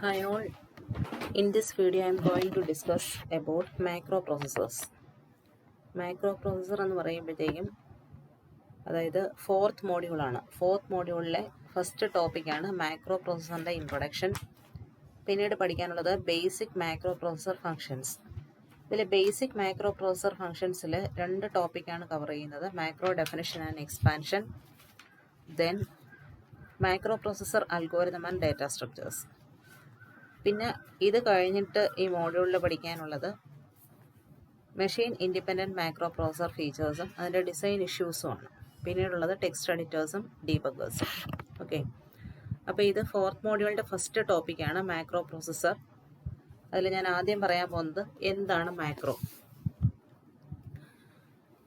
Hi all. In this video I am going to discuss about microprocessors. Microprocessor എന്ന് പറയുമ്പോഴത്തേക്കും അതായത് fourth മോഡ്യൂളാണ്. Fourth മോഡ്യൂളിലെ first ടോപ്പിക്കാണ് macro പ്രോസസ്സറിൻ്റെ introduction. പിന്നീട് പഠിക്കാനുള്ളത് ബേസിക് മാക്രോ പ്രോസസ്സർ ഫങ്ഷൻസ്. ഇതിൽ basic macro processor ഫങ്ഷൻസിൽ രണ്ട് ടോപ്പിക്കാണ് കവർ ചെയ്യുന്നത്: macro definition and expansion, then macro processor algorithm and data structures. പിന്നെ ഇത് കഴിഞ്ഞിട്ട് ഈ മോഡ്യൂളിൽ പഠിക്കാനുള്ളത് മെഷീൻ ഇൻഡിപെൻഡൻറ്റ് മാക്രോ പ്രോസസർ ഫീച്ചേഴ്സും അതിൻ്റെ ഡിസൈൻ ഇഷ്യൂസുമാണ്. പിന്നീടുള്ളത് ടെക്സ്റ്റ് എഡിറ്റേഴ്സും ഡീബഗേഴ്സും. ഓക്കെ, അപ്പോൾ ഇത് ഫോർത്ത് മോഡ്യൂളിൻ്റെ ഫസ്റ്റ് ടോപ്പിക്കാണ് മാക്രോ പ്രോസസ്സർ. അതിൽ ഞാൻ ആദ്യം പറയാൻ പോകുന്നത് എന്താണ് മാക്രോ.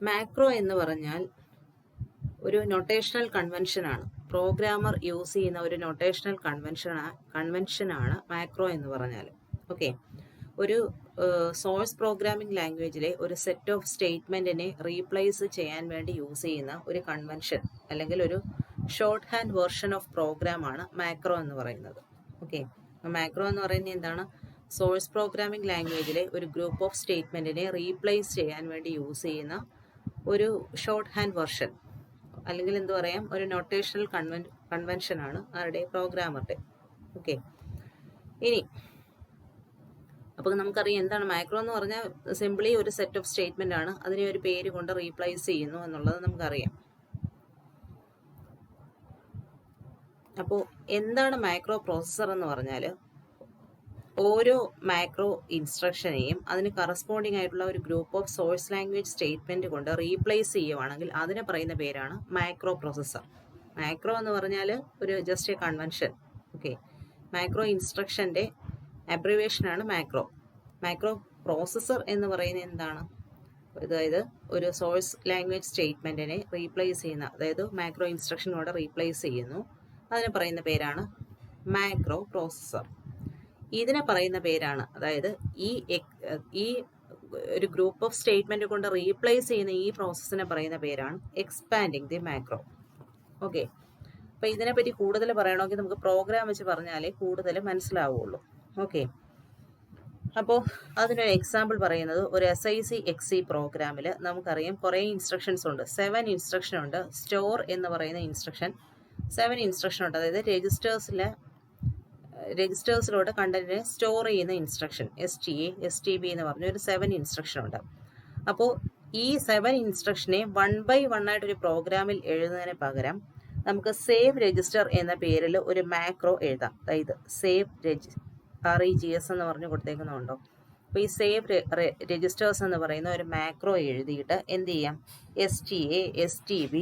മാക്രോ എന്ന് പറഞ്ഞാൽ ഒരു നൊട്ടേഷണൽ കൺവെൻഷനാണ്. പ്രോഗ്രാമർ യൂസ് ചെയ്യുന്ന ഒരു നൊട്ടേഷണൽ കൺവെൻഷനാണ് മാക്രോ എന്ന് പറഞ്ഞാൽ. ഓക്കെ, ഒരു സോഴ്സ് പ്രോഗ്രാമിംഗ് ലാംഗ്വേജിലെ ഒരു സെറ്റ് ഓഫ് സ്റ്റേറ്റ്മെൻറ്റിനെ റീപ്ലേസ് ചെയ്യാൻ വേണ്ടി യൂസ് ചെയ്യുന്ന ഒരു കൺവെൻഷൻ അല്ലെങ്കിൽ ഒരു ഷോർട്ട് ഹാൻഡ് വേർഷൻ ഓഫ് പ്രോഗ്രാമാണ് മാക്രോ എന്ന് പറയുന്നത്. ഓക്കെ, മാക്രോ എന്ന് പറയുന്നത് എന്താണ്? സോഴ്സ് പ്രോഗ്രാമിംഗ് ലാംഗ്വേജിലെ ഒരു ഗ്രൂപ്പ് ഓഫ് സ്റ്റേറ്റ്മെൻറ്റിനെ റീപ്ലേസ് ചെയ്യാൻ വേണ്ടി യൂസ് ചെയ്യുന്ന ഒരു ഷോർട്ട് ഹാൻഡ് വെർഷൻ, അല്ലെങ്കിൽ എന്ത് പറയാം, ഒരു നൊട്ടേഷണൽ കൺവെൻഷനാണ് ആരുടെ? പ്രോഗ്രാമറുടെ. ഓക്കെ, ഇനി അപ്പോൾ നമുക്കറിയാം എന്താണ് മാക്രോ എന്ന് പറഞ്ഞാൽ സിംപ്ലി ഒരു സെറ്റ് ഓഫ് സ്റ്റേറ്റ്മെൻ്റ് ആണ്, അതിനെ ഒരു പേര് കൊണ്ട് റീപ്ലേസ് ചെയ്യുന്നു എന്നുള്ളത് നമുക്കറിയാം. അപ്പോൾ എന്താണ് മാക്രോ പ്രോസസ്സർ എന്ന് പറഞ്ഞാൽ ഓരോ മാക്രോ ഇൻസ്ട്രക്ഷനെയും അതിന് കറസ്പോണ്ടിങ് ആയിട്ടുള്ള ഒരു group of swords language statement കൊണ്ട് റീപ്ലേസ് ചെയ്യുവാണെങ്കിൽ അതിനെ പറയുന്ന പേരാണ് മാക്രോ പ്രോസസ്സർ. മാക്രോ എന്ന് പറഞ്ഞാൽ ഒരു just a convention. Okay, macro ഇൻസ്ട്രക്ഷൻ്റെ അബ്രിവേഷനാണ് മാക്രോ. മാക്രോ പ്രോസസ്സർ എന്ന് പറയുന്നത് എന്താണ്? അതായത് ഒരു സോഴ്സ് ലാംഗ്വേജ് സ്റ്റേറ്റ്മെൻറ്റിനെ റീപ്ലേസ് ചെയ്യുന്ന, അതായത് മാക്രോ ഇൻസ്ട്രക്ഷനോട് റീപ്ലേസ് ചെയ്യുന്നു, അതിന് പറയുന്ന പേരാണ് മാക്രോ പ്രോസസ്സർ. ഇതിനെ പറയുന്ന പേരാണ്, അതായത് ഈ ഒരു ഗ്രൂപ്പ് ഓഫ് സ്റ്റേറ്റ്മെൻറ്റ് കൊണ്ട് റീപ്ലേസ് ചെയ്യുന്ന ഈ പ്രോസസ്സിനെ പറയുന്ന പേരാണ് എക്സ്പാൻഡിങ് ദി മാക്രോ. ഓക്കെ, അപ്പോൾ ഇതിനെപ്പറ്റി കൂടുതൽ പറയണമെങ്കിൽ നമുക്ക് പ്രോഗ്രാം വെച്ച് പറഞ്ഞാലേ കൂടുതൽ മനസ്സിലാവുള്ളൂ. ഓക്കെ, അപ്പോൾ അതിനൊരു എക്സാമ്പിൾ പറയുന്നത് ഒരു SIC-XC പ്രോഗ്രാമിൽ നമുക്കറിയാം കുറേ ഇൻസ്ട്രക്ഷൻസ് ഉണ്ട്. 7 ഇൻസ്ട്രക്ഷൻ ഉണ്ട്. സ്റ്റോർ എന്ന് പറയുന്ന ഇൻസ്ട്രക്ഷൻ 7 ഇൻസ്ട്രക്ഷൻ ഉണ്ട്. അതായത് രജിസ്റ്റേഴ്സിലോട്ട് കണ്ടന്റിനെ സ്റ്റോർ ചെയ്യുന്ന ഇൻസ്ട്രക്ഷൻ STA, STB എന്ന് പറഞ്ഞ ഒരു 7 ഇൻസ്ട്രക്ഷൻ ഉണ്ട്. അപ്പോൾ ഈ 7 ഇൻസ്ട്രക്ഷനെ 1 by 1 ആയിട്ടൊരു പ്രോഗ്രാമിൽ എഴുതുന്നതിന് പകരം നമുക്ക് സേവ് രജിസ്റ്റർ എന്ന പേരിൽ ഒരു മാക്രോ എഴുതാം. അതായത് സേവ് REGS എന്ന് പറഞ്ഞ് കൊടുത്തേക്കുന്നുണ്ടോ? അപ്പോൾ ഈ സേവ് രജിസ്റ്റേഴ്സ് എന്ന് പറയുന്ന ഒരു മാക്രോ എഴുതിയിട്ട് എന്ത് ചെയ്യാം? STA, STB,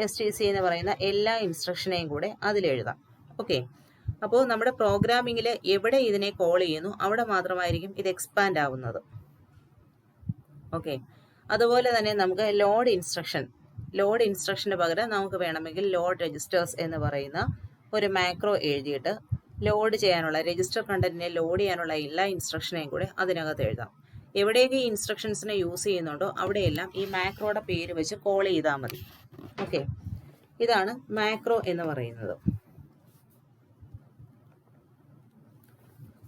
STC എന്ന് പറയുന്ന എല്ലാ ഇൻസ്ട്രക്ഷനെയും കൂടെ അതിലെഴുതാം. ഓക്കെ, അപ്പോൾ നമ്മുടെ പ്രോഗ്രാമിങ്ങിൽ എവിടെ ഇതിനെ കോൾ ചെയ്യുന്നു അവിടെ മാത്രമായിരിക്കും ഇത് എക്സ്പാൻഡ് ആവുന്നത്. ഓക്കെ, അതുപോലെ തന്നെ നമുക്ക് ലോഡ് ഇൻസ്ട്രക്ഷന് പകരം നമുക്ക് വേണമെങ്കിൽ ലോഡ് രജിസ്റ്റേഴ്സ് എന്ന് പറയുന്ന ഒരു മാക്രോ എഴുതിയിട്ട് ലോഡ് ചെയ്യാനുള്ള, രജിസ്റ്റർ കണ്ടന്റിനെ ലോഡ് ചെയ്യാനുള്ള എല്ലാ ഇൻസ്ട്രക്ഷനെയും കൂടെ അതിനകത്ത് എഴുതാം. എവിടെയൊക്കെ ഈ ഇൻസ്ട്രക്ഷൻസിനെ യൂസ് ചെയ്യുന്നുണ്ടോ അവിടെയെല്ലാം ഈ മാക്രോയുടെ പേര് വെച്ച് കോൾ ചെയ്താൽ മതി. ഓക്കെ, ഇതാണ് മാക്രോ എന്ന് പറയുന്നത്.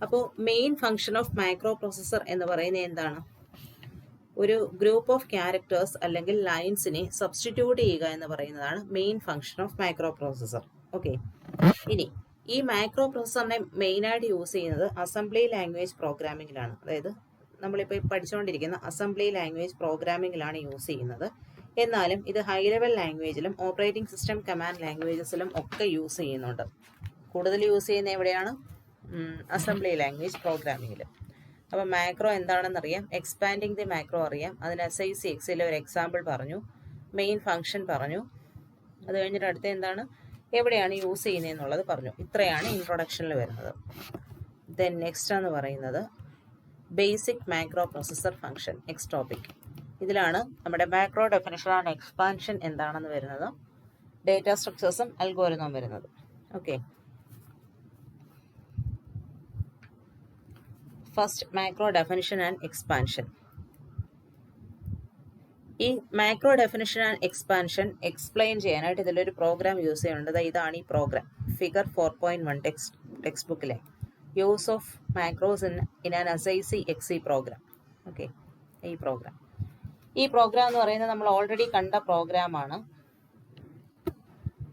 അപ്പോൾ main function of macro processor എന്ന് പറയുന്നത് എന്താണ്? ഒരു ഗ്രൂപ്പ് ഓഫ് ക്യാരക്ടേഴ്സ് അല്ലെങ്കിൽ ലൈൻസിനെ സബ്സ്റ്റിറ്റ്യൂട്ട് ചെയ്യുക എന്ന് പറയുന്നതാണ് main function of macro processor. Okay, ഇനി ഈ മാക്രോ പ്രോസസ്സറിനെ മെയിനായിട്ട് യൂസ് ചെയ്യുന്നത് അസംബ്ലി ലാംഗ്വേജ് പ്രോഗ്രാമിങ്ങിലാണ്. അതായത് നമ്മളിപ്പോൾ പഠിച്ചുകൊണ്ടിരിക്കുന്ന അസംബ്ലി ലാംഗ്വേജ് പ്രോഗ്രാമിങ്ങിലാണ് യൂസ് ചെയ്യുന്നത്. എന്നാലും ഇത് ഹൈ ലെവൽ ലാംഗ്വേജിലും ഓപ്പറേറ്റിംഗ് സിസ്റ്റം കമാൻഡ് ലാംഗ്വേജസിലും ഒക്കെ യൂസ് ചെയ്യുന്നുണ്ട്. കൂടുതൽ യൂസ് ചെയ്യുന്ന എവിടെയാണ്? അസംബ്ലി ലാംഗ്വേജ് പ്രോഗ്രാമിങ്ങിൽ. അപ്പോൾ മാക്രോ എന്താണെന്നറിയാം, എക്സ്പാൻഡിങ് ദി മാക്രോ അറിയാം, അതിന് SIC-XCയിലെ ഒരു എക്സാമ്പിൾ പറഞ്ഞു, മെയിൻ ഫംഗ്ഷൻ പറഞ്ഞു, അത് കഴിഞ്ഞിട്ട് അടുത്ത എന്താണ്, എവിടെയാണ് യൂസ് ചെയ്യുന്നതെന്നുള്ളത് പറഞ്ഞു. ഇത്രയാണ് ഇൻട്രൊഡക്ഷനിൽ വരുന്നത്. ദെൻ നെക്സ്റ്റ് എന്ന് പറയുന്നത് basic macro processor function, next topic. ഇതിലാണ് നമ്മുടെ മാക്രോ ഡെഫിനിഷൻ ആൻഡ് എക്സ്പാൻഷൻ എന്താണെന്ന് വരുന്നത്, ഡേറ്റ സ്ട്രക്ചേഴ്സും അൽഗോരിതവും വരുന്നത്. Okay, first macro definition and expansion. ഈ macro definition and expansion explain ചെയ്യാനായിട്ട് ഇതിലൊരു പ്രോഗ്രാം യൂസ് ചെയ്യുന്നുണ്ട്. ഇതാണ് ഈ പ്രോഗ്രാം, ഫിഗർ 4.1 ടെക്സ്റ്റ് ബുക്കിലെ. Use of macros in an SIC program. Okay, ഈ പ്രോഗ്രാം എന്ന് പറയുന്നത് നമ്മൾ ഓൾറെഡി കണ്ട പ്രോഗ്രാമാണ്.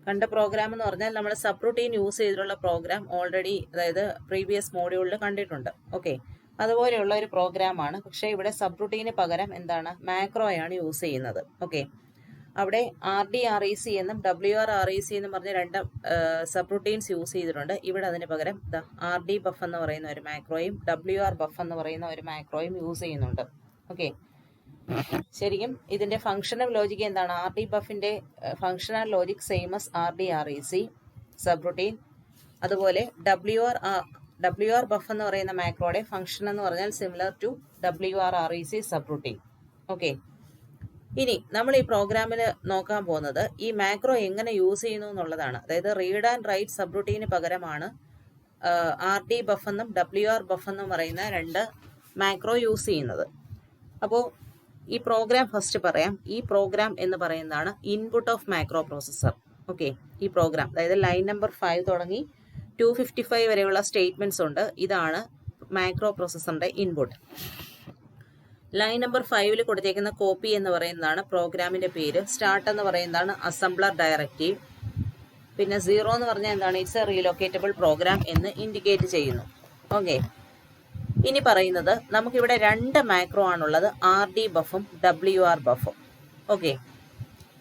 എന്ന് പറഞ്ഞാൽ നമ്മൾ സബ് റൂട്ടീൻ യൂസ് ചെയ്തിട്ടുള്ള പ്രോഗ്രാം ഓൾറെഡി, അതായത് പ്രീവിയസ് മോഡ്യൂളിൽ കണ്ടിട്ടുണ്ട്. ഓക്കെ, അതുപോലെയുള്ള ഒരു പ്രോഗ്രാമാണ്. പക്ഷേ ഇവിടെ സബ് റൂട്ടീന് പകരം എന്താണ്, മാക്രോയാണ് യൂസ് ചെയ്യുന്നത്. ഓക്കെ, അവിടെ RDREC എന്നും WRREC എന്നും പറഞ്ഞ രണ്ട് സബ് റൂട്ടീൻസ് യൂസ് ചെയ്തിട്ടുണ്ട്. ഇവിടെ അതിന് പകരം RD ബഫ് എന്ന് പറയുന്ന ഒരു മാക്രോയും WR ബഫ് എന്ന് പറയുന്ന ഒരു മാക്രോയും യൂസ് ചെയ്യുന്നുണ്ട്. ഓക്കെ, ശരിക്കും ഇതിന്റെ ഫങ്ഷണൽ ലോജിക്ക് എന്താണ്? RD ബഫിന്റെ functional logic same as RDREC subroutine. അതുപോലെ WR ബഫ് എന്ന് പറയുന്ന മാക്രോയുടെ ഫങ്ഷൻ എന്ന് പറഞ്ഞാൽ similar to WRREC subroutine. Okay, ഇനി നമ്മൾ ഈ പ്രോഗ്രാമിൽ നോക്കാൻ പോകുന്നത് ഈ മാക്രോ എങ്ങനെ യൂസ് ചെയ്യുന്നു എന്നുള്ളതാണ്. അതായത് റീഡ് ആൻഡ് റൈറ്റ് സബ് റൂട്ടീന് പകരമാണ് RD ബഫ് എന്നും WR ബഫ് എന്നും പറയുന്ന രണ്ട് മാക്രോ യൂസ് ചെയ്യുന്നത്. അപ്പോൾ ഈ പ്രോഗ്രാം ഫസ്റ്റ് പറയാം. ഈ പ്രോഗ്രാം എന്ന് പറയുന്നതാണ് input of macro processor. Okay, ഈ പ്രോഗ്രാം, അതായത് ലൈൻ നമ്പർ 5 തുടങ്ങി 255 വരെയുള്ള സ്റ്റേറ്റ്മെന്റ്സ് ഉണ്ട്. ഇതാണ് മാക്രോ പ്രോസസ്സറിന്റെ ഇൻപുട്ട്. ലൈൻ നമ്പർ 5 കൊടുത്തേക്കുന്ന കോപ്പി എന്ന് പറയുന്നതാണ് പ്രോഗ്രാമിന്റെ പേര്. സ്റ്റാർട്ട് എന്ന് പറയുന്നതാണ് അസംബ്ലർ ഡയറക്റ്റീവ്. പിന്നെ 0 എന്ന് പറഞ്ഞാൽ എന്താണ്, ഇറ്റ്സ് എ റീലൊക്കേറ്റബിൾ പ്രോഗ്രാം എന്ന് ഇൻഡിക്കേറ്റ് ചെയ്യുന്നു. ഓക്കെ, ഇനി പറയുന്നത് നമുക്കിവിടെ രണ്ട് മാക്രോ ആണുള്ളത്, RD ബഫും WR ബഫും. ഓക്കെ,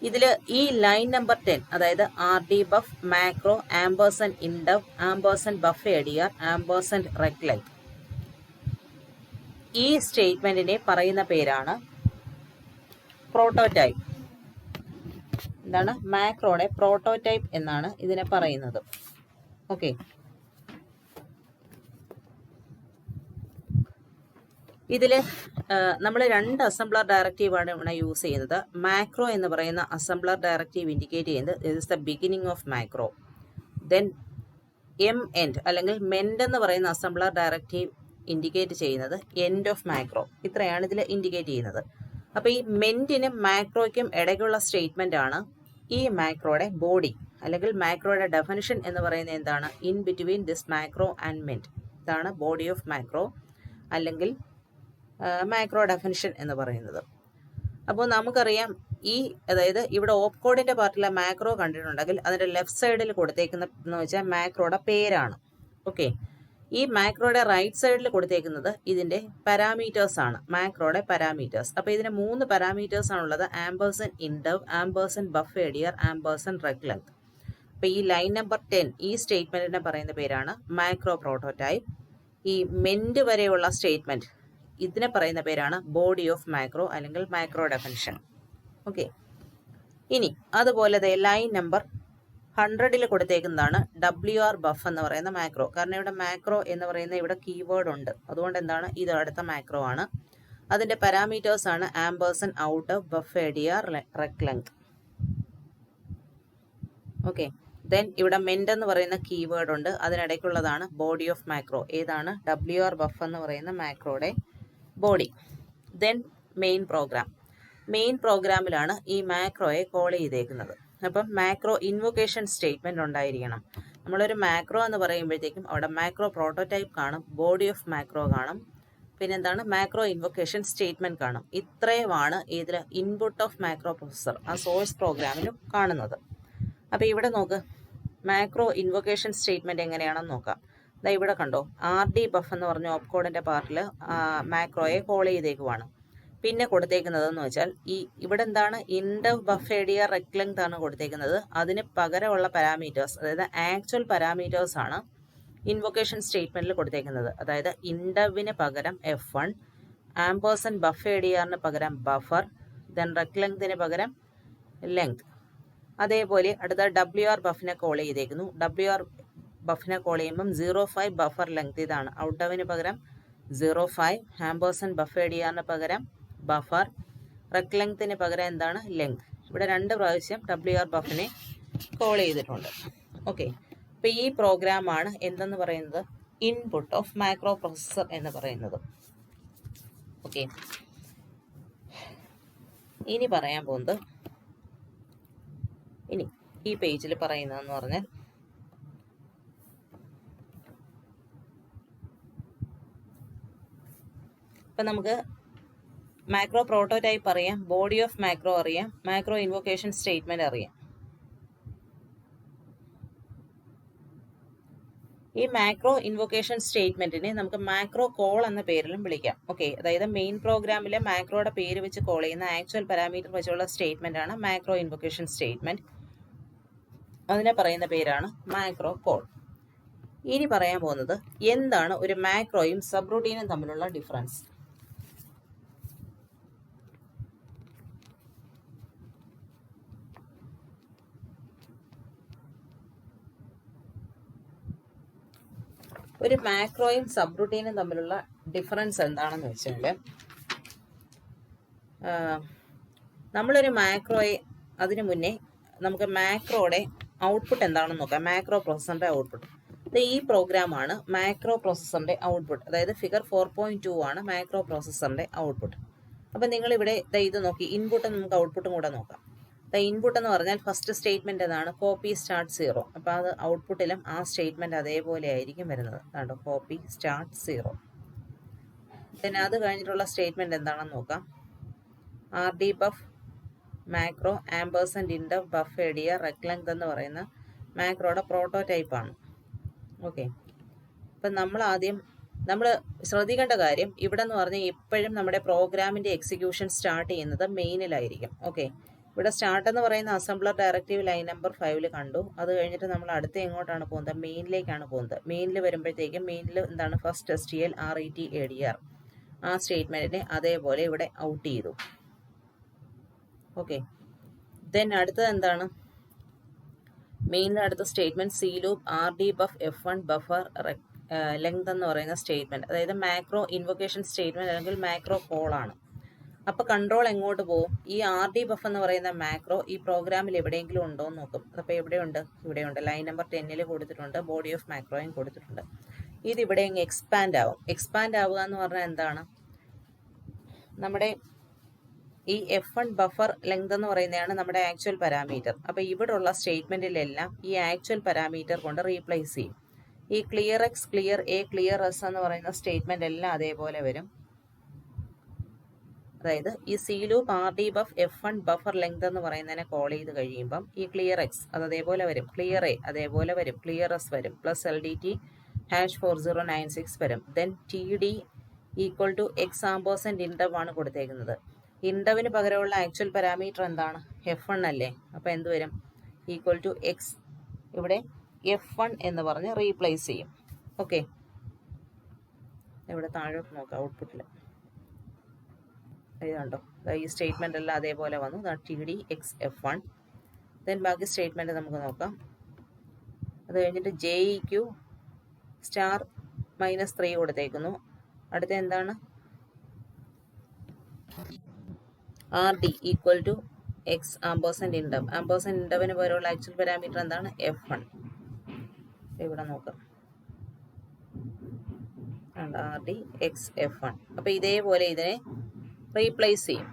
ഇതിൽ ഈ ലൈൻ നമ്പർ 10, അതായത് RD buff macro ampersand indev ampersand buff ADR ampersand റെക്ലൈറ്റ്, ഈ സ്റ്റേറ്റ്മെന്റിനെ പറയുന്ന പേരാണ് പ്രോട്ടോടൈപ്പ്. എന്താണ്? മാക്രോയുടെ പ്രോട്ടോടൈപ്പ് എന്നാണ് ഇതിനെ പറയുന്നത്. ഓക്കെ, ഇതിൽ നമ്മൾ രണ്ട് അസംബ്ലർ ഡയറക്റ്റീവാണ് ഇവിടെ യൂസ് ചെയ്യുന്നത്. മാക്രോ എന്ന് പറയുന്ന അസംബ്ലർ ഡയറക്റ്റീവ് ഇൻഡിക്കേറ്റ് ചെയ്യുന്നത് this is the beginning of macro. Then MEND അല്ലെങ്കിൽ MEND എന്ന് പറയുന്ന അസംബ്ലർ ഡയറക്റ്റീവ് ഇൻഡിക്കേറ്റ് ചെയ്യുന്നത് എൻഡ് ഓഫ് മാക്രോ. ഇത്രയാണ് ഇതിൽ ഇൻഡിക്കേറ്റ് ചെയ്യുന്നത്. അപ്പോൾ ഈ MENDനും മാക്രോയ്ക്കും ഇടയ്ക്കുള്ള സ്റ്റേറ്റ്മെന്റ് ആണ് ഈ മാക്രോയുടെ ബോഡി, അല്ലെങ്കിൽ മാക്രോയുടെ ഡെഫിനിഷൻ എന്ന് പറയുന്നത് എന്താണ്, in between this macro and MEND. ഇതാണ് ബോഡി ഓഫ് മാക്രോ അല്ലെങ്കിൽ മാക്രോ ഡെഫിനിഷൻ എന്ന് പറയുന്നത്. അപ്പോൾ നമുക്കറിയാം അതായത് ഇവിടെ ഓപ്പ് കോഡിന്റെ പാർട്ടിലെ മാക്രോ കണ്ടിട്ടുണ്ടെങ്കിൽ അതിന്റെ ലെഫ്റ്റ് സൈഡിൽ കൊടുത്തേക്കുന്ന വെച്ചാൽ മാക്രോയുടെ പേരാണ്. ഓക്കെ, ഈ മാക്രോയുടെ റൈറ്റ് സൈഡിൽ കൊടുത്തേക്കുന്നത് ഇതിന്റെ പാരാമീറ്റേഴ്സ് ആണ്, മാക്രോയുടെ പാരാമീറ്റേഴ്സ്. അപ്പോൾ ഇതിന് 3 പാരാമീറ്റേഴ്സ് ആണുള്ളത്, ആംബേഴ്സൺ indev, ampersand buff ADR, ampersand റെക്ലൈറ്റ്. അപ്പോൾ ഈ ലൈൻ നമ്പർ 10 ഈ സ്റ്റേറ്റ്മെന്റിനെ പറയുന്ന പേരാണ് മാക്രോ പ്രോട്ടോടൈപ്പ്. ഈ MEND വരെയുള്ള സ്റ്റേറ്റ്മെന്റ് ഇതിനെ പറയുന്ന പേരാണ് ബോഡി ഓഫ് മാക്രോ അല്ലെങ്കിൽ മാക്രോ ഡെഫിനിഷൻ. ഓക്കെ, ഇനി അതുപോലെ ലൈൻ നമ്പർ 100 കൊടുത്തേക്കുന്നതാണ് WR ബഫ് എന്ന് പറയുന്ന മാക്രോ. കാരണം ഇവിടെ മാക്രോ എന്ന് പറയുന്ന ഇവിടെ കീവേഡ് ഉണ്ട്, അതുകൊണ്ട് എന്താണ്, ഇത് അടുത്ത മാക്രോ ആണ്. അതിന്റെ പാരാമീറ്റേഴ്സ് ആണ് ആംബേഴ്സൺ ഔട്ട് ബഫ് ADR റെക്ലൈറ്റ്. ഓക്കെ, ദെൻ ഇവിടെ MEND എന്ന് പറയുന്ന കീവേഡ് ഉണ്ട്, അതിനിടയ്ക്കുള്ളതാണ് ബോഡി ഓഫ് മാക്രോ. ഏതാണ്? WR ബഫ് എന്ന് പറയുന്ന മാക്രോയുടെ ബോഡി. ദെൻ മെയിൻ പ്രോഗ്രാമിലാണ് ഈ മാക്രോയെ കോൾ ചെയ്തേക്കുന്നത്. അപ്പം മാക്രോ ഇൻവൊക്കേഷൻ സ്റ്റേറ്റ്മെന്റ് ഉണ്ടായിരിക്കണം. നമ്മളൊരു മാക്രോ എന്ന് പറയുമ്പോഴത്തേക്കും അവിടെ മാക്രോ പ്രോട്ടോടൈപ്പ് കാണും, ബോഡി ഓഫ് മാക്രോ കാണും, പിന്നെന്താണ്, മാക്രോ ഇൻവൊക്കേഷൻ സ്റ്റേറ്റ്മെന്റ് കാണും. ഇത്രയുമാണ് ഇതിൽ ഇൻപുട്ട് ഓഫ് മാക്രോ പ്രോസസ്സർ ആ സോഴ്സ് പ്രോഗ്രാമിലും കാണുന്നത്. അപ്പോൾ ഇവിടെ നോക്ക്, മാക്രോ ഇൻവൊക്കേഷൻ സ്റ്റേറ്റ്മെന്റ് എങ്ങനെയാണെന്ന് നോക്കാം. ഇവിടെ കണ്ടോ, RD ബഫ് എന്ന് പറഞ്ഞ ഓപ്പ് കോഡിന്റെ പാർട്ടിൽ മാക്രോയെ കോൾ ചെയ്തേക്കുവാണ്. പിന്നെ കൊടുത്തേക്കുന്നതെന്ന് വെച്ചാൽ ഇവിടെ എന്താണ്, ഇൻഡവ് ബഫ് ADR റെക്ലൈറ്റ് ആണ് കൊടുത്തേക്കുന്നത്. അതിന് പകരമുള്ള പാരാമീറ്റേഴ്സ്, അതായത് ആക്ച്വൽ പാരാമീറ്റേഴ്സ് ആണ് ഇൻവൊക്കേഷൻ സ്റ്റേറ്റ്മെന്റിൽ കൊടുത്തേക്കുന്നത്. അതായത് ഇൻഡവിന് പകരം F1, ആംബേഴ്സൺ ബഫ് ADRന് പകരം ബഫർ, ദെൻ റെക്ലൈറ്റിന് പകരം ലെങ്ത്. അതേപോലെ അടുത്ത WR ബഫിനെ കോൾ ചെയ്തേക്കുന്നു. WR ബഫിനെ കോൾ ചെയ്യുമ്പം 05 ബഫർ ലെങ്ത്, ഇതാണ്. ഔട്ടവിന് പകരം 05, ആംബേഴ്സൺ ബഫ് ADRന് പകരം ബഫർ, റെക്ലൈറ്റിന് പകരം എന്താണ്, ലെങ്ത്. ഇവിടെ 2 പ്രാവശ്യം WR ബഫിനെ കോൾ ചെയ്തിട്ടുണ്ട്. ഓക്കെ, അപ്പോൾ ഈ പ്രോഗ്രാമാണ് എന്തെന്ന് പറയുന്നത്, ഇൻപുട്ട് ഓഫ് മാക്രോ പ്രോസസ്സർ എന്ന് പറയുന്നത്. ഓക്കെ, ഇനി പറയാൻ പോകുന്നത്, ഇനി ഈ പേജിൽ പറയുന്നതെന്ന് പറഞ്ഞാൽ അപ്പം നമുക്ക് മാക്രോ പ്രോട്ടോടൈപ്പ് അറിയാം, ബോഡി ഓഫ് മാക്രോ അറിയാം, മാക്രോ ഇൻവൊക്കേഷൻ സ്റ്റേറ്റ്മെൻറ്റ് അറിയാം. ഈ മാക്രോ ഇൻവൊക്കേഷൻ സ്റ്റേറ്റ്മെൻറ്റിനെ നമുക്ക് മാക്രോ കോൾ എന്ന പേരിലും വിളിക്കാം. ഓക്കെ, അതായത് മെയിൻ പ്രോഗ്രാമിലെ മാക്രോയുടെ പേര് വെച്ച് കോൾ ചെയ്യുന്ന ആക്ച്വൽ പാരാമീറ്റർ വെച്ചുള്ള സ്റ്റേറ്റ്മെൻ്റ് ആണ് മാക്രോ ഇൻവൊക്കേഷൻ സ്റ്റേറ്റ്മെൻറ്റ്. അതിനെ പറയുന്ന പേരാണ് മാക്രോ കോൾ. ഇനി പറയാൻ പോകുന്നത് എന്താണ് ഒരു മാക്രോയും സബ് റൂട്ടീനും തമ്മിലുള്ള ഡിഫറൻസ്. ഒരു മാക്രോയും സബ് റൂട്ടീനും തമ്മിലുള്ള ഡിഫറൻസ് എന്താണെന്ന് വെച്ചാൽ, നമ്മളൊരു മാക്രോയെ അതിനു മുന്നേ നമുക്ക് മാക്രോയുടെ ഔട്ട്പുട്ട് എന്താണെന്ന് നോക്കാം. Macro പ്രോസസ്സറിൻ്റെ output. ഈ പ്രോഗ്രാമാണ് മാക്രോ പ്രോസസ്സറിൻ്റെ ഔട്ട്പുട്ട്. അതായത് ഫിഗർ 4.2 ആണ് മാക്രോ പ്രോസസ്സറിൻ്റെ ഔട്ട്പുട്ട്. അപ്പം നിങ്ങളിവിടെ ഇത് നോക്കി, ഇൻപുട്ടും നമുക്ക് ഔട്ട്പുട്ടും കൂടെ നോക്കാം. ഇൻപുട്ട് എന്ന് പറഞ്ഞാൽ ഫസ്റ്റ് സ്റ്റേറ്റ്മെൻറ്റ് ഏതാണ്? Copy start 0. അപ്പോൾ അത് ഔട്ട്പുട്ടിലും ആ സ്റ്റേറ്റ്മെൻറ്റ് അതേപോലെ ആയിരിക്കും വരുന്നത്. അതാണ്ടോ, കോപ്പി സ്റ്റാർട്ട് 0. പിന്നെ അത് കഴിഞ്ഞിട്ടുള്ള സ്റ്റേറ്റ്മെൻറ്റ് എന്താണെന്ന് നോക്കാം. RD ബഫ് മാക്രോ ആംപേഴ്സൻഡ് ഇൻഡഫ് ബഫ് എഡിയ റെക്ലെങ്ത് എന്ന് പറയുന്ന മാക്രോയുടെ പ്രോട്ടോടൈപ്പാണ്. ഓക്കെ, അപ്പം നമ്മൾ ശ്രദ്ധിക്കേണ്ട കാര്യം ഇവിടെ എന്ന് പറഞ്ഞാൽ എപ്പോഴും നമ്മുടെ പ്രോഗ്രാമിൻ്റെ എക്സിക്യൂഷൻ സ്റ്റാർട്ട് ചെയ്യുന്നത് മെയിനിലായിരിക്കും. ഓക്കെ, ഇവിടെ സ്റ്റാർട്ട് എന്ന് പറയുന്ന അസംബ്ലർ ഡയറക്റ്റീവ് ലൈൻ നമ്പർ 5 കണ്ടു. അത് കഴിഞ്ഞിട്ട് നമ്മൾ അടുത്ത എങ്ങോട്ടാണ് പോകുന്നത്? മെയിനിലേക്കാണ് പോകുന്നത്. മെയിനിൽ വരുമ്പോഴത്തേക്കും മെയിനിൽ എന്താണ്? ഫസ്റ്റ് STL RET ADR ആ സ്റ്റേറ്റ്മെൻറ്റിനെ അതേപോലെ ഇവിടെ ഔട്ട് ചെയ്തു. ഓക്കെ, ദെൻ അടുത്തത് എന്താണ്? മെയിനിൽ അടുത്ത statement C loop RD buff F1 buffer length എന്ന് പറയുന്ന സ്റ്റേറ്റ്മെൻറ്റ്, അതായത് മാക്രോ ഇൻവൊക്കേഷൻ സ്റ്റേറ്റ്മെൻറ്റ് അല്ലെങ്കിൽ മാക്രോ കോളാണ്. അപ്പോൾ കൺട്രോൾ എങ്ങോട്ട് പോകും? ഈ RD ബഫ് എന്ന് പറയുന്ന മാക്രോ ഈ പ്രോഗ്രാമിൽ എവിടെയെങ്കിലും ഉണ്ടോ എന്ന് നോക്കും. അപ്പോൾ എവിടെയുണ്ട്? ഇവിടെയുണ്ട്. ലൈൻ നമ്പർ 10 കൊടുത്തിട്ടുണ്ട്, ബോഡി ഓഫ് മാക്രോയും കൊടുത്തിട്ടുണ്ട്. ഇതിവിടെ അങ്ങ് എക്സ്പാൻഡ് ആവും. എക്സ്പാൻഡ് ആവുക എന്ന് പറഞ്ഞാൽ എന്താണ്? നമ്മുടെ ഈ F1 ബഫർ ലെങ്ത് എന്ന് പറയുന്നതാണ് നമ്മുടെ ആക്ച്വൽ പാരാമീറ്റർ. അപ്പോൾ ഇവിടെയുള്ള സ്റ്റേറ്റ്മെൻറ്റിലെല്ലാം ഈ ആക്ച്വൽ പാരാമീറ്റർ കൊണ്ട് റീപ്ലേസ് ചെയ്യും. ഈ clear X, clear A, clear S എന്ന് പറയുന്ന സ്റ്റേറ്റ്മെൻറ്റ് എല്ലാം അതേപോലെ വരും. അതായത് ഈ C loop RD buff F1 buffer length എന്ന് പറയുന്നതിനെ കോൾ ചെയ്ത് കഴിയുമ്പം ഈ ക്ലിയർ എക്സ് അത് അതേപോലെ വരും, ക്ലിയർ എ അതേപോലെ വരും, ക്ലിയർ എസ് വരും, പ്ലസ് LDT #4096 വരും. Then TD equal to X ampersand indev ആണ് കൊടുത്തേക്കുന്നത്. ഇൻഡവിന് പകരമുള്ള ആക്ച്വൽ പാരാമീറ്റർ എന്താണ്? F1 അല്ലേ? അപ്പോൾ എന്ത് വരും? ഈക്വൽ ടു എക്സ്, ഇവിടെ F1 എന്ന് പറഞ്ഞ് റീപ്ലേസ് ചെയ്യും. ഓക്കെ, ഇവിടെ താഴോട്ട് നോക്കാം. ഔട്ട്പുട്ടിൽ ഇതുണ്ടോ? ഈ സ്റ്റേറ്റ്മെൻ്റ് എല്ലാം അതേപോലെ വന്നു. TD X F1. ദെൻ ബാക്കി സ്റ്റേറ്റ്മെൻറ്റ് നമുക്ക് നോക്കാം. അത് കഴിഞ്ഞിട്ട് JEQ *-3 കൊടുത്തേക്കുന്നു. അടുത്ത എന്താണ്? RD equal to X ampersand indev. Ampersand ഇൻഡവിന് പകരമുള്ള ആക്ച്വൽ പാരാമീറ്റർ എന്താണ്? F1. ഇവിടെ നോക്കാം. RD X F1. അപ്പോൾ ഇതേപോലെ ഇതിനെ റീപ്ലേസ് ചെയ്യും.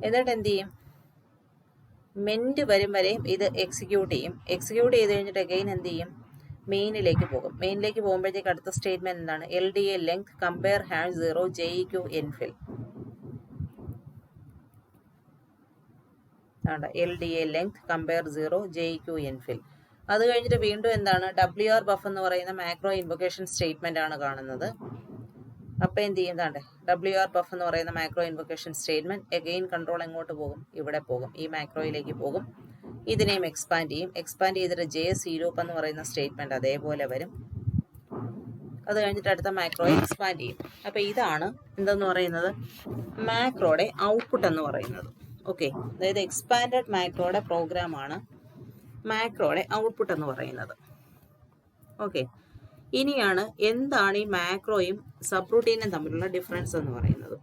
എന്നിട്ട് എന്ത് ചെയ്യും? മെൻറ്റ് വരും വരെയും ഇത് എക്സിക്യൂട്ട് ചെയ്യും. എക്സിക്യൂട്ട് ചെയ്ത് കഴിഞ്ഞിട്ട് അഗെയിൻ എന്ത് ചെയ്യും? മെയിനിലേക്ക് പോകും. മെയിനിലേക്ക് പോകുമ്പോഴത്തേക്ക് അടുത്ത സ്റ്റേറ്റ്മെൻറ്റ് എന്താണ്? LDA length compare #0 JEQ എൻഫിൽ. LDA length compare 0 JEQ എൻഫിൽ. അത് കഴിഞ്ഞിട്ട് വീണ്ടും എന്താണ്? WR ബഫ് എന്ന് പറയുന്ന മാക്രോ ഇൻവൊക്കേഷൻ സ്റ്റേറ്റ്മെൻ്റ് ആണ് കാണുന്നത്. അപ്പോൾ എന്ത് ചെയ്യും? WR ബഫ് എന്ന് പറയുന്ന macro invocation statement again control എങ്ങോട്ട് പോകും? ഇവിടെ പോകും, ഈ മാക്രോയിലേക്ക് പോകും. ഇതിനെയും എക്സ്പാൻഡ് ചെയ്യും. എക്സ്പാൻഡ് ചെയ്തിട്ട് JC ലൂപ്പ് എന്ന് പറയുന്ന സ്റ്റേറ്റ്മെൻറ്റ് അതേപോലെ വരും. അത് കഴിഞ്ഞിട്ട് അടുത്ത മാക്രോയെ എക്സ്പാൻഡ് ചെയ്യും. അപ്പോൾ ഇതാണ് എന്തെന്ന് പറയുന്നത്? മാക്രോയുടെ ഔട്ട്പുട്ട് എന്ന് പറയുന്നത്. ഓക്കെ, അതായത് എക്സ്പാൻഡഡ് മാക്രോയുടെ പ്രോഗ്രാമാണ് മാക്രോയുടെ ഔട്ട്പുട്ട് എന്ന് പറയുന്നത്. ഓക്കെ, ഇനിയാണ് എന്താണ് ഈ മാക്രോയും സബ് റൂട്ടീനും തമ്മിലുള്ള ഡിഫറൻസ് എന്ന് പറയുന്നത്.